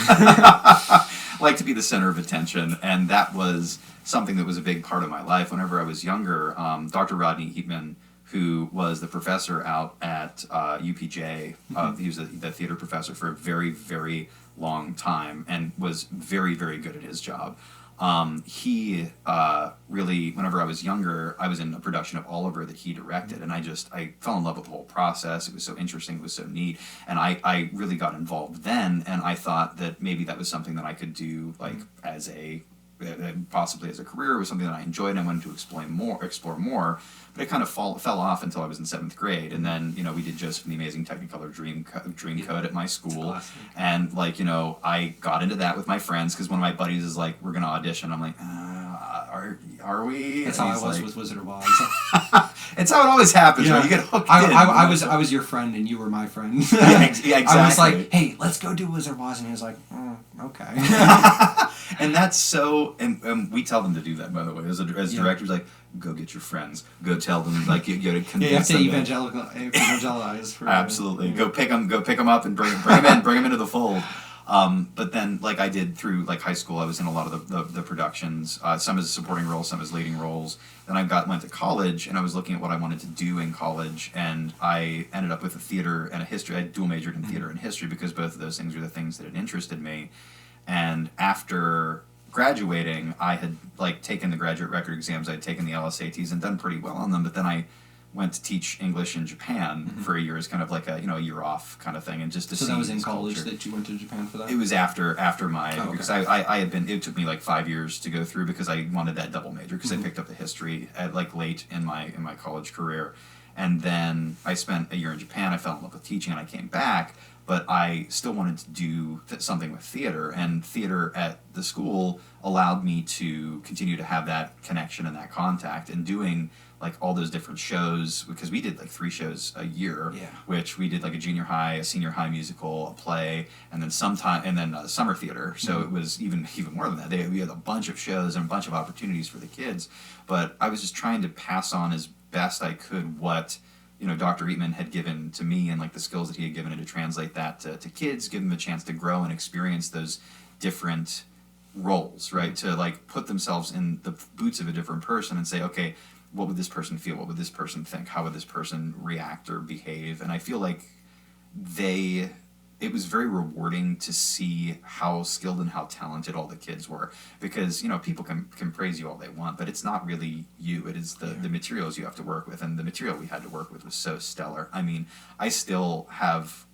Like to be the center of attention, and that was something that was a big part of my life. Whenever I was younger, Dr. Rodney Heatman, who was the professor out at UPJ, he was the theater professor for a very, very long time, and was very, very good at his job. He really, whenever I was younger, I was in a production of Oliver that he directed, and I fell in love with the whole process. It was so interesting, it was so neat, and I really got involved then, and I thought that maybe that was something that I could do, like, as possibly as a career. It was something that I enjoyed, and I wanted to explore more, but it kind of fell off until I was in 7th grade, and then, we did Joseph and the Amazing Technicolor Dreamcoat at my school, and, I got into that with my friends, because one of my buddies is like, we're going to audition. I'm like, are we? That's how I was with Wizard of Oz. It's how it always happens, right? You get hooked in. I was your friend, and you were my friend. Yeah, exactly. I was like, hey, let's go do Wizard of Oz, and he was like, okay. And that's so, and we tell them to do that, by the way, as directors, like, go get your friends, go tell them, like, you got to convince them. You have to evangelize. Absolutely. Go pick them up and bring them into the fold. But then, like I did through high school, I was in a lot of the productions, some as supporting roles, some as leading roles. Then I went to college, and I was looking at what I wanted to do in college, and I ended up with a theater and a history. I dual majored in theater and history because both of those things were the things that had interested me. And after graduating, I had taken the graduate record exams, I'd taken the LSATs and done pretty well on them, but then I went to teach English in Japan for a year as kind of like a year off kind of thing, and just to see. So that was in college culture. that you went to Japan for that? It was after my because I had been. It took me 5 years to go through because I wanted that double major because I picked up the history at late in my college career, and then I spent a year in Japan. I fell in love with teaching, and I came back. But I still wanted to do something with theater, and theater at the school allowed me to continue to have that connection and that contact, and doing all those different shows, because we did 3 shows a year, which we did a junior high, a senior high musical, a play, and then summer theater. So it was even more than that. We had a bunch of shows and a bunch of opportunities for the kids. But I was just trying to pass on as best I could what Dr. Eatman had given to me, and the skills that he had given, and to translate that to kids, give them a chance to grow and experience those different roles, right? To put themselves in the boots of a different person and say, okay, what would this person feel? What would this person think? How would this person react or behave? And I feel like it was very rewarding to see how skilled and how talented all the kids were, because people can praise you all they want, but it's not really you. It is the materials you have to work with, and the material we had to work with was so stellar. I mean, I still have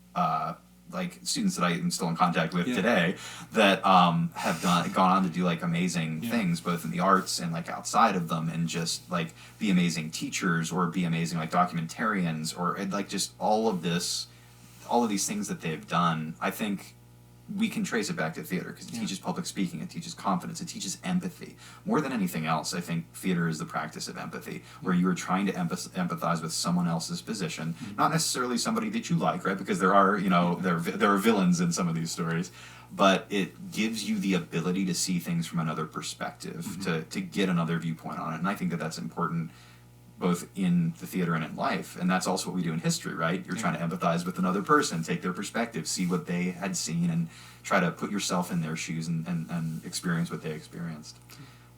students that I am still in contact with today that have gone on to do amazing things, both in the arts and outside of them, and just be amazing teachers or be amazing documentarians, or just all of these things that they've done. I think we can trace it back to theater, because it teaches public speaking, it teaches confidence, it teaches empathy. More than anything else, I think theater is the practice of empathy, where you are trying to empathize with someone else's position, not necessarily somebody that you like, right? Because there are, there are villains in some of these stories, but it gives you the ability to see things from another perspective, to get another viewpoint on it, and I think that that's important both in the theater and in life. And that's also what we do in history, right? You're trying to empathize with another person, take their perspective, see what they had seen, and try to put yourself in their shoes and experience what they experienced.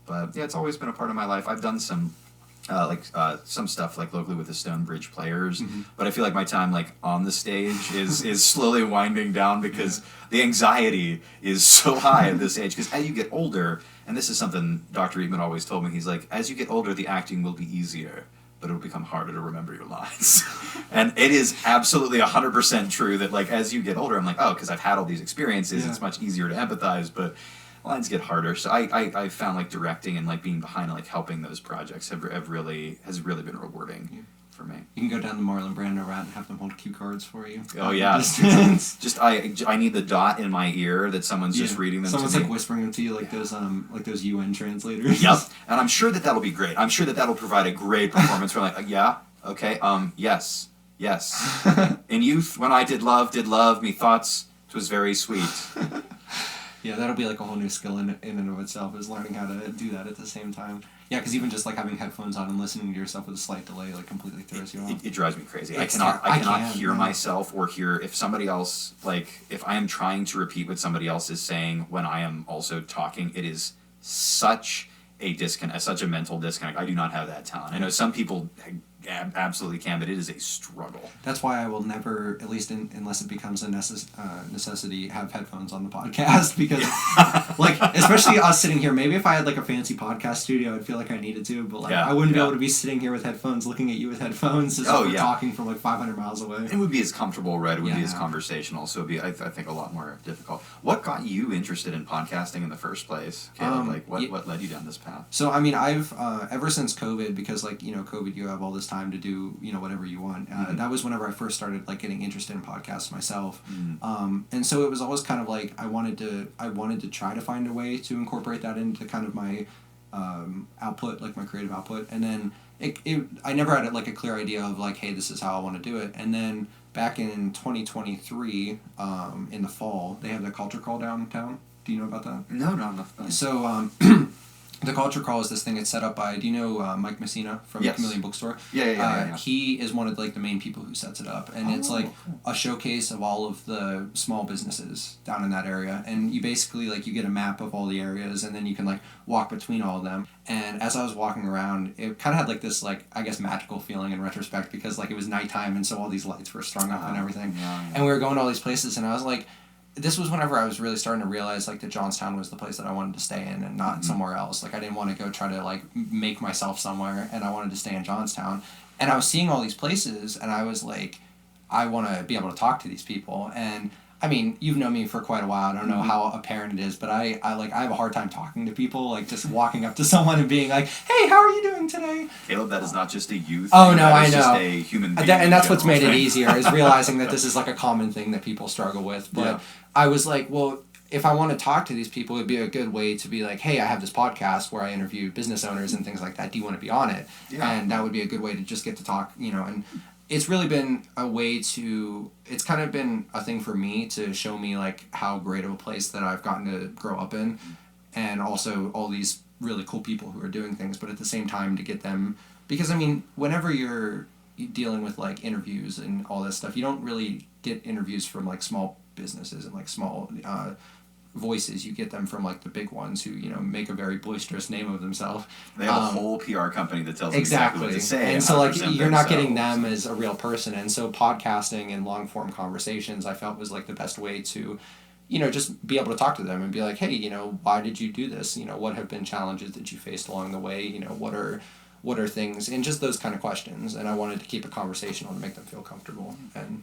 But yeah, it's always been a part of my life. I've done some some stuff locally with the Stonebridge Players, but I feel like my time on the stage is slowly winding down, because the anxiety is so high at this age. Because as you get older, and this is something Dr. Eatman always told me, he's like, as you get older, the acting will be easier, but it'll become harder to remember your lines. And it is absolutely 100% true that as you get older, I'm like, oh, because I've had all these experiences, it's much easier to empathize, but lines get harder. So I found directing and being behind and helping those projects has really been rewarding for me. You can go down to Marlon Brando route and have them hold cue cards for you. Oh yeah, just I need the dot in my ear that someone's just reading them. Someone's to me. Whispering them to you those UN translators. Yep, and I'm sure that'll be great. I'm sure that'll provide a great performance. For yes. In youth, when I did love me thoughts, 'twas very sweet. Yeah, that'll be like a whole new skill in and of itself, is learning how to do that at the same time. Yeah, because even just like having headphones on and listening to yourself with a slight delay like completely throws you off. It drives me crazy. It's I cannot hear yeah. myself or hear if somebody else, like, if I am trying to repeat what somebody else is saying when I am also talking, it is such a disconnect, such a mental disconnect. I do not have that talent. I know some people absolutely can, but it is a struggle. That's why I will never, at least unless it becomes a necessity, have headphones on the podcast, because like, especially us sitting here, maybe if I had like a fancy podcast studio, I'd feel like I needed to, but like I wouldn't be able to be sitting here with headphones looking at you with headphones as we're talking from like 500 miles away. It would be as comfortable, right? It would be as conversational, so it would be, I think, a lot more difficult. What got you interested in podcasting in the first place, Caleb? What led you down this path? So, I mean, I've, ever since COVID, because like, COVID, you have all this time to do, whatever you want. That was whenever I first started like getting interested in podcasts myself. And so it was always kind of like, I wanted to try to find a way to incorporate that into kind of my, output, like my creative output. And then I never had like a clear idea of like, hey, this is how I want to do it. And then back in 2023, in the fall, they have the Culture Call downtown. Do you know about that? No. So, the Culture Call is this thing. It's set up by, do you know Mike Messina from the Chameleon Bookstore? Yeah. He is one of like the main people who sets it up, and it's like a showcase of all of the small businesses down in that area. And you basically like you get a map of all the areas, and then you can like walk between all of them. And as I was walking around, it kind of had like this like I guess magical feeling in retrospect, because like it was nighttime, and so all these lights were strung up and everything. And we were going to all these places, and I was like, this was whenever I was really starting to realize like that Johnstown was the place that I wanted to stay in, and not somewhere else. Like I didn't want to go try to like make myself somewhere, and I wanted to stay in Johnstown. And I was seeing all these places, and I was like, I want to be able to talk to these people. And I mean, you've known me for quite a while. I don't know how apparent it is, but I have a hard time talking to people, like just walking up to someone and being like, hey, how are you doing today? Caleb, that is not just a you thing. Oh, no, that I is know. Just a human being And that's what's made it thing. easier, is realizing that this is like a common thing that people struggle with. But I was like, well, if I want to talk to these people, it'd be a good way to be like, hey, I have this podcast where I interview business owners and things like that. Do you want to be on it? And that would be a good way to just get to talk, and it's really been a way to, it's kind of been a thing for me to show me like how great of a place that I've gotten to grow up in, and also all these really cool people who are doing things, but at the same time to get them, because I mean, whenever you're dealing with like interviews and all this stuff, you don't really get interviews from like small businesses and like small voices. You get them from like the big ones who make a very boisterous name of themselves. They have a whole PR company that tells them exactly what to say. And so like you're not getting them as a real person. And so podcasting and long form conversations I felt was like the best way to just be able to talk to them and be like, hey, why did you do this? What have been challenges that you faced along the way? What are things, and just those kind of questions. And I wanted to keep it conversational to make them feel comfortable. And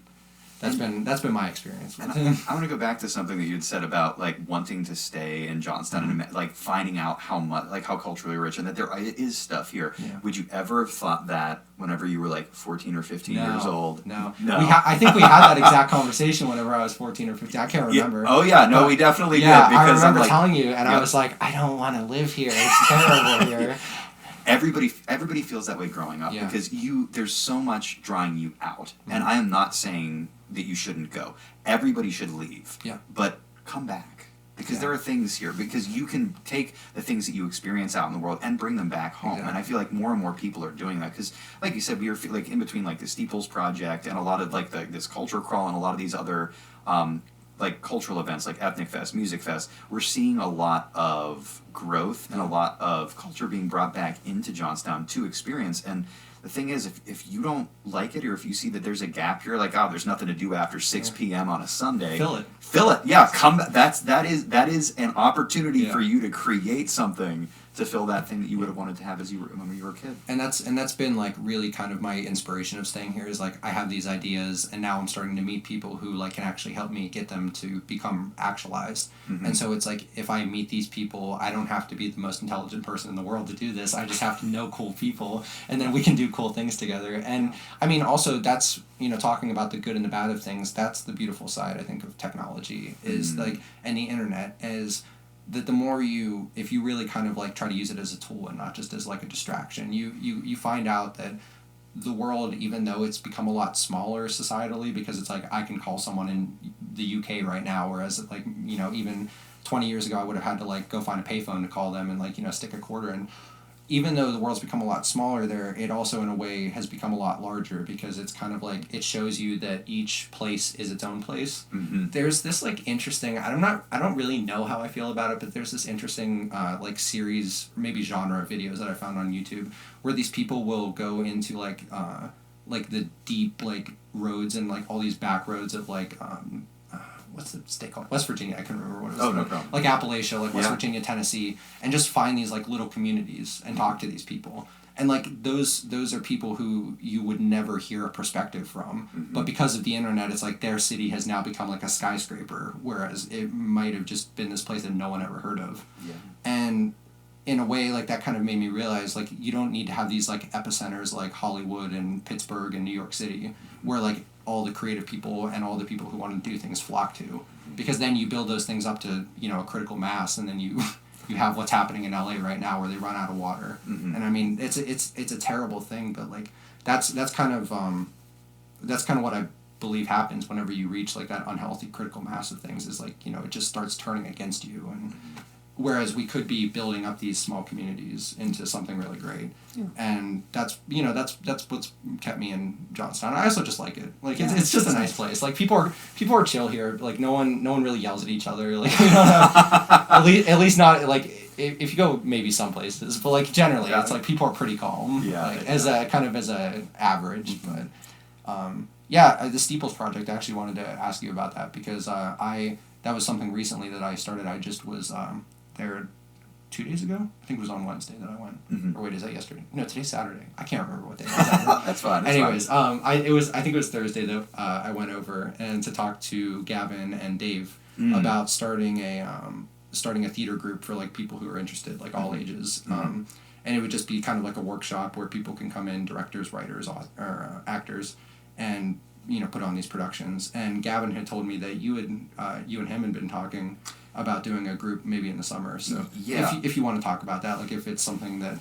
that's been my experience. And I want to go back to something that you had said about like wanting to stay in Johnstown and like finding out how much, like how culturally rich, and that there is stuff here. Would you ever have thought that whenever you were like 14 or 15 years old? No. I think we had that exact conversation whenever I was 14 or 15. I can't remember. We definitely did. Because I Because remember telling you, and I was like, I don't want to live here. It's terrible here. Everybody feels that way growing up because there's so much drawing you out. And I am not saying that you shouldn't go. Everybody should leave. But come back. Because there are things here. Because you can take the things that you experience out in the world and bring them back home. And I feel like more and more people are doing that. Because, like you said, we are like in between like the Steeples Project and a lot of like this Culture Crawl and a lot of these other like cultural events like Ethnic Fest, Music Fest. We're seeing a lot of growth and a lot of culture being brought back into Johnstown to experience. And the thing is, if you don't like it, or if you see that there's a gap here, like, there's nothing to do after 6 p.m. on a Sunday, fill it. Yeah, that is an opportunity for you to create something to fill that thing that you would have wanted to have when you were a kid. And that's been like really kind of my inspiration of staying here, is like I have these ideas, and now I'm starting to meet people who like can actually help me get them to become actualized. And so it's like, if I meet these people, I don't have to be the most intelligent person in the world to do this. I just have to know cool people, and then we can do cool things together. And I mean, also that's, talking about the good and the bad of things, that's the beautiful side, I think, of technology, is like, and the internet is that the more if you really kind of like try to use it as a tool and not just as like a distraction, you find out that the world, even though it's become a lot smaller societally, because it's like I can call someone in the UK right now, whereas like, even 20 years ago I would have had to like go find a payphone to call them and like, you know, stick a quarter in. Even though the world's become a lot smaller there, it also in a way has become a lot larger because it's kind of like it shows you that each place is its own place. Mm-hmm. There's this like interesting, I don't really know how I feel about it, but there's this interesting like series, maybe genre of videos that I found on YouTube where these people will go into like the deep like roads and like all these back roads of like what's the state called? West Virginia. I couldn't remember what it was. Oh, no problem. Like Appalachia, like West Yeah. Virginia, Tennessee, and just find these like little communities and talk to these people. And like those are people who you would never hear a perspective from, Mm-hmm. but because of the internet, it's like their city has now become like a skyscraper, whereas it might have just been this place that no one ever heard of. Yeah. And in a way, like that kind of made me realize like you don't need to have these like epicenters like Hollywood and Pittsburgh and New York City, where like all the creative people and all the people who want to do things flock to, because then you build those things up to, you know, a critical mass, and then you have what's happening in LA right now where they run out of water. Mm-hmm. And I mean it's a terrible thing, but like that's kind of what I believe happens whenever you reach like that unhealthy critical mass of things, is like, you know, it just starts turning against you. And whereas we could be building up these small communities into something really great. Yeah. And that's what's kept me in Johnstown. I also just like it. Like it's just a nice place. Like people are chill here. Like no one really yells at each other. Like we don't have, at least not like if you go maybe some places, but like generally it's like people are pretty calm. Yeah. Like, as a average, but the Steeples project, I actually wanted to ask you about that because that was something recently that I started. I just was there 2 days ago. I think it was on Wednesday that I went. Mm-hmm. Or wait, is that yesterday? No, today's Saturday. I can't remember what day it was. That's fine. Anyways, I think it was Thursday though. I went over and to talk to Gavin and Dave about starting a theater group for like people who are interested, like all ages. And it would just be kind of like a workshop where people can come in, directors, writers, or actors, and you know, put on these productions. And Gavin had told me that you and him had been talking about doing a group maybe in the summer. So yeah, if you want to talk about that, like if it's something that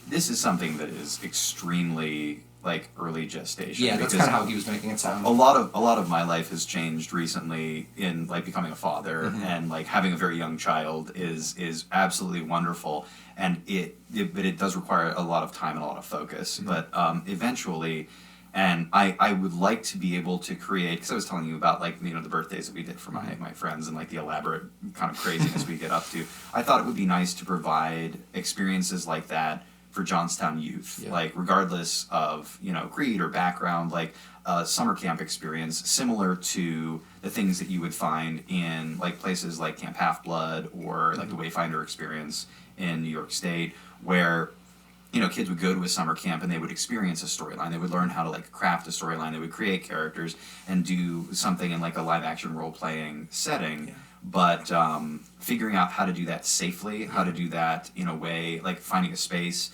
this is something that is extremely like early gestation. Yeah, that's kind of how he was making it sound. A lot of my life has changed recently in like becoming a father, and like having a very young child is absolutely wonderful, and but it does require a lot of time and a lot of focus. But eventually. And I would like to be able to create, because I was telling you about like, you know, the birthdays that we did for my friends and like the elaborate kind of craziness we get up to. I thought it would be nice to provide experiences like that for Johnstown youth, like regardless of, you know, creed or background, like a summer camp experience similar to the things that you would find in like places like Camp Half-Blood or like the Wayfinder experience in New York State, where you know, kids would go to a summer camp and they would experience a storyline. They would learn how to like craft a storyline. They would create characters and do something in like a live action role playing setting. Yeah. But figuring out how to do that safely, how to do that in a way, like finding a space,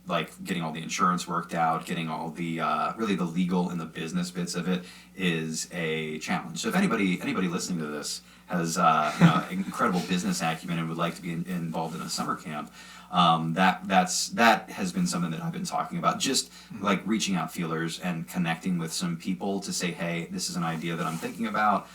like getting all the insurance worked out, getting all the really the legal and the business bits of it is a challenge. So if anybody listening to this has you know, incredible business acumen and would like to be involved in a summer camp, that has been something that I've been talking about, just like reaching out feelers and connecting with some people to say, hey, this is an idea that I'm thinking about.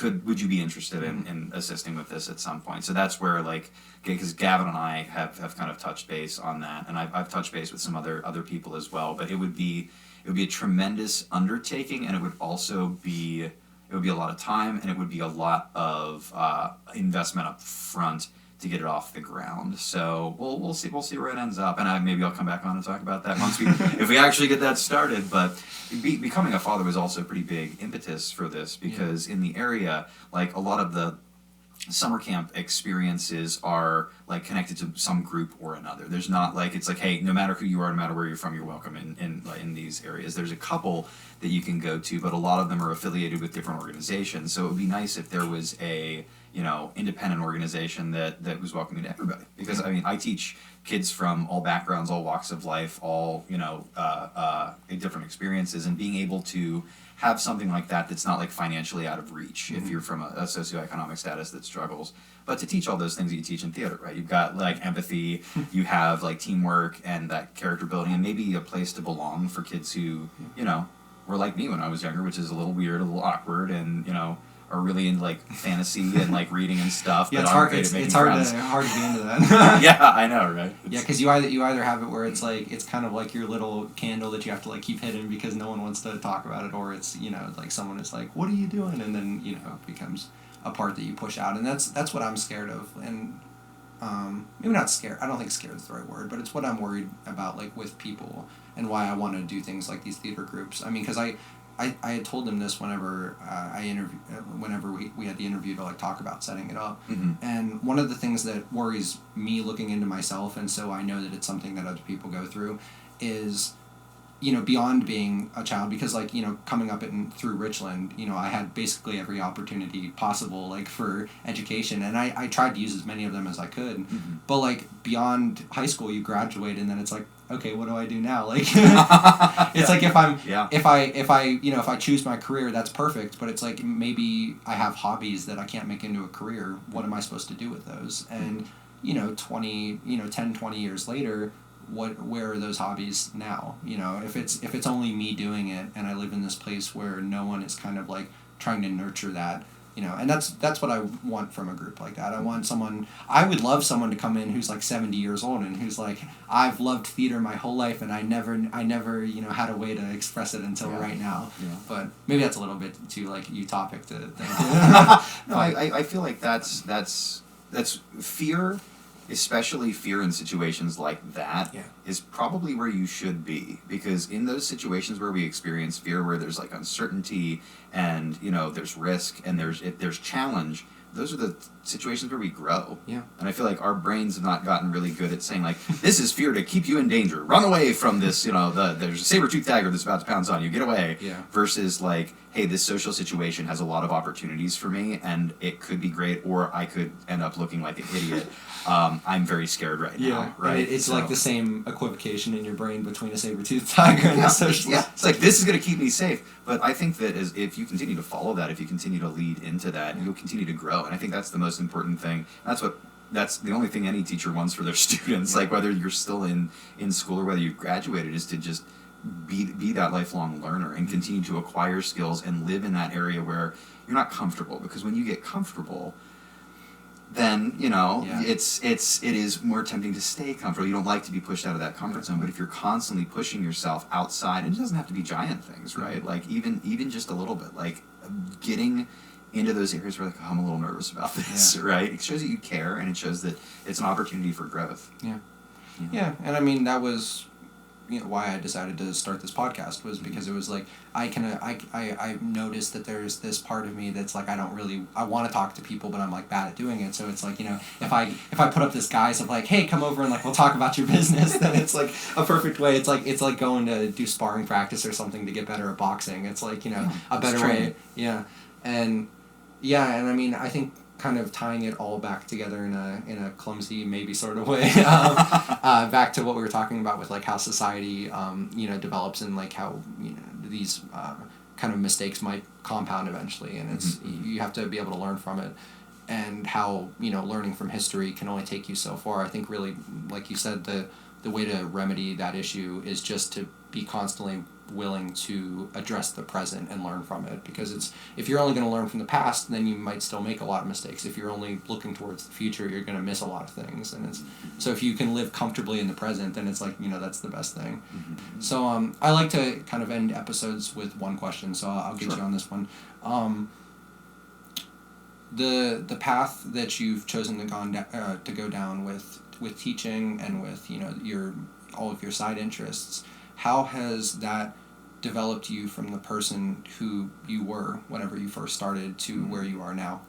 Would you be interested in assisting with this at some point? So that's where like, because Gavin and I have kind of touched base on that, and I've touched base with some other people as well. But it would be a tremendous undertaking, and it would also be a lot of time, and it would be a lot of investment up front to get it off the ground. So we'll see where it ends up, and maybe I'll come back on and talk about that once if we actually get that started. But becoming a father was also a pretty big impetus for this, because in the area, like a lot of the summer camp experiences are like connected to some group or another. There's not like, it's like, hey, no matter who you are, no matter where you're from, you're welcome in these areas. There's a couple that you can go to, but a lot of them are affiliated with different organizations. So it would be nice if there was a, you know, independent organization that was welcoming to everybody. Because I mean, I teach kids from all backgrounds, all walks of life, all, you know, different experiences, and being able to have something like that that's not like financially out of reach if you're from a socioeconomic status that struggles. But to teach all those things that you teach in theater, right? You've got like empathy, you have like teamwork and that character building, and maybe a place to belong for kids who, you know, were like me when I was younger, which is a little weird, a little awkward, and, you know, are really into like fantasy and like reading and stuff. Yeah, but it's aren't hard. great at It's making hard friends. to be into that. Yeah, I know, right? Yeah, because you either have it where it's like it's kind of like your little candle that you have to like keep hidden because no one wants to talk about it, or it's like someone is like, "What are you doing?" and then it becomes a part that you push out, and that's what I'm scared of, and maybe not scared. I don't think scared is the right word, but it's what I'm worried about, like with people, and why I want to do things like these theater groups. I mean, because I had told him this whenever whenever we had the interview to like talk about setting it up, and one of the things that worries me looking into myself, and so I know that it's something that other people go through, is beyond being a child, because like coming up through Richland, I had basically every opportunity possible like for education, and I tried to use as many of them as I could, but like beyond high school you graduate and then it's like, okay, what do I do now? Like it's like if I choose my career, that's perfect, but it's like maybe I have hobbies that I can't make into a career. What am I supposed to do with those? And 10, 20 years later, where are those hobbies now? If it's only me doing it and I live in this place where no one is kind of like trying to nurture that, and that's what I want from a group like that. I would love someone to come in who's like 70 years old and who's like, I've loved theater my whole life and I never had a way to express it until right now. Yeah. But maybe that's a little bit too like utopic to think. No, I feel like that's fear. Especially fear in situations like that is probably where you should be, because in those situations where we experience fear, where there's like uncertainty and there's risk and there's challenge, those are the situations where we grow. Yeah. And I feel like our brains have not gotten really good at saying like, this is fear to keep you in danger, run away from this, there's a saber-toothed tiger that's about to pounce on you, get away. Yeah. Versus like, hey, this social situation has a lot of opportunities for me and it could be great, or I could end up looking like an idiot. I'm very scared right now. Right. And it's like the same equivocation in your brain between a saber-toothed tiger and a socialist. Yeah. It's like, this is going to keep me safe. But I think that if you continue to follow that, if you continue to lead into that, you'll continue to grow. And I think that's the most important thing. That's the only thing any teacher wants for their students. Like whether you're still in school or whether you've graduated, is to just be that lifelong learner and continue to acquire skills and live in that area where you're not comfortable. Because when you get comfortable, then it is more tempting to stay comfortable. You don't like to be pushed out of that comfort zone. But if you're constantly pushing yourself outside, and it doesn't have to be giant things, right? Like even just a little bit, like getting into those areas where like, oh, I'm a little nervous about this, right? It shows that you care, and it shows that it's an opportunity for growth. Yeah, and I mean that was why I decided to start this podcast, was because it was like I noticed that there's this part of me that's like I want to talk to people, but I'm like bad at doing it. So it's like if I put up this guise of like, hey, come over and like we'll talk about your business, then it's like a perfect way. It's like going to do sparring practice or something to get better at boxing. It's like a better way. Yeah, and I mean I think kind of tying it all back together in a clumsy maybe sort of way, back to what we were talking about with like how society develops, and like how these kind of mistakes might compound eventually, and it's you have to be able to learn from it, and how learning from history can only take you so far. I think really, like you said, the way to remedy that issue is just to be constantly willing to address the present and learn from it, because if you're only going to learn from the past, then you might still make a lot of mistakes. If you're only looking towards the future, you're going to miss a lot of things, and so if you can live comfortably in the present, then it's like that's the best thing. So I like to kind of end episodes with one question, so I'll get you on this one. The path that you've chosen to go down with teaching and with all of your side interests, how has that developed you from the person who you were whenever you first started to where you are now?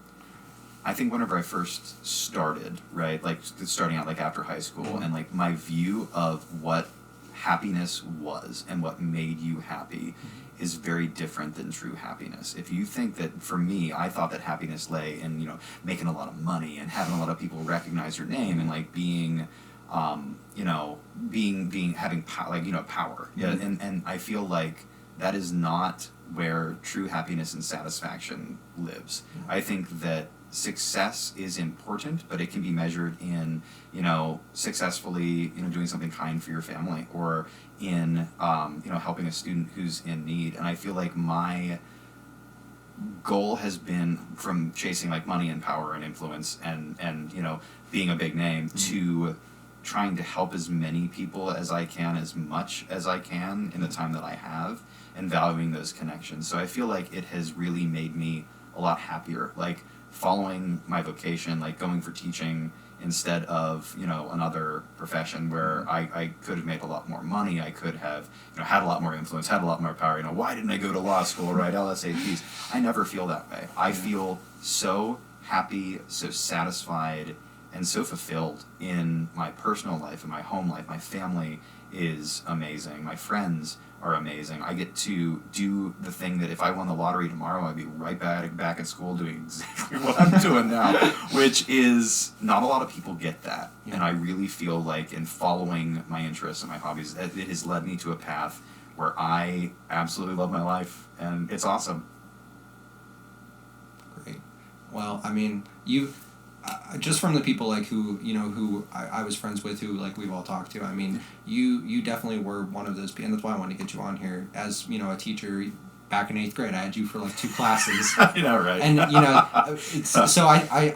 I think whenever I first started, right, like starting out like after high school, and like my view of what happiness was and what made you happy is very different than true happiness. If you think that, for me, I thought that happiness lay in making a lot of money and having a lot of people recognize your name and like being having power. Yeah. And I feel like that is not where true happiness and satisfaction lives. I think that success is important, but it can be measured in, successfully, doing something kind for your family, or in, helping a student who's in need. And I feel like my goal has been from chasing like money and power and influence and you know, being a big name to trying to help as many people as I can, as much as I can in the time that I have, and valuing those connections. So I feel like it has really made me a lot happier, like following my vocation, like going for teaching instead of, you know, another profession where I could have made a lot more money, I could have, you know, had a lot more influence, had a lot more power. You know, why didn't I go to law school, write LSATs? I never feel that way. I feel so happy, so satisfied, and so fulfilled in my personal life, in my home life. My family is amazing. My friends are amazing. I get to do the thing that if I won the lottery tomorrow, I'd be right back at school doing exactly what I'm doing now, which is not a lot of people get that. Yeah. And I really feel like in following my interests and my hobbies, it has led me to a path where I absolutely love my life, and it's awesome. Great. Well, I mean, just from the people like who I was friends with, who like we've all talked to, I mean, you definitely were one of those people, and that's why I wanted to get you on here. As you know, a teacher back in 8th grade, I had you for like 2 classes. I know, right? And you know, so I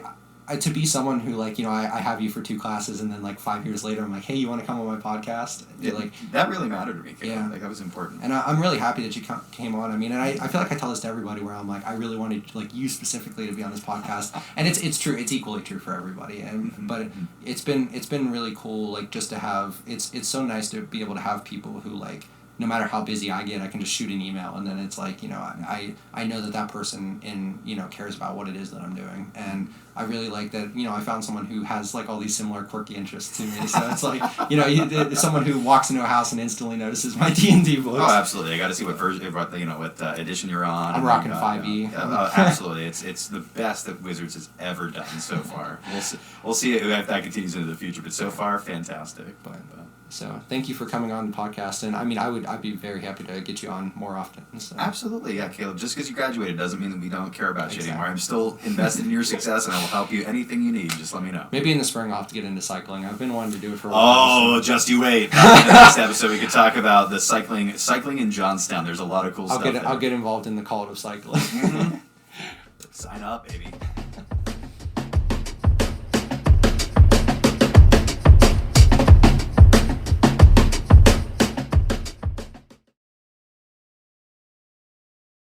to be someone who like, you know, I have you for 2 classes, and then like 5 years later I'm like, hey, you want to come on my podcast? Like that really mattered to me, Caleb. Yeah, like that was important. And I'm really happy that you came on. I mean, and I feel like I tell this to everybody, where I'm like, I really wanted like you specifically to be on this podcast, and it's true, it's equally true for everybody. And but it's been really cool, like just to have it's so nice to be able to have people who like, no matter how busy I get, I can just shoot an email, and then it's like, you know, I know that person cares about what it is that I'm doing, and I really like that, you know, I found someone who has like all these similar quirky interests to me, so it's like, you know, someone who walks into a house and instantly notices my D&D books. Oh, absolutely. I got to see what version, what edition you're on. I'm rocking 5e. Yeah, absolutely. It's the best that Wizards has ever done so far. We'll see if that continues into the future, but so far, fantastic. So thank you for coming on the podcast, and I mean, I'd be very happy to get you on more often. So. Absolutely, yeah, Caleb. Just because you graduated doesn't mean that we don't care about you anymore. I'm still invested in your success, and I will help you anything you need. Just let me know. Maybe in the spring I'll have to get into cycling. I've been wanting to do it for a while. Oh, just you wait. In the next episode, we could talk about the cycling in Johnstown. There's a lot of cool stuff. I'll get involved in the cult of cycling. Sign up, baby.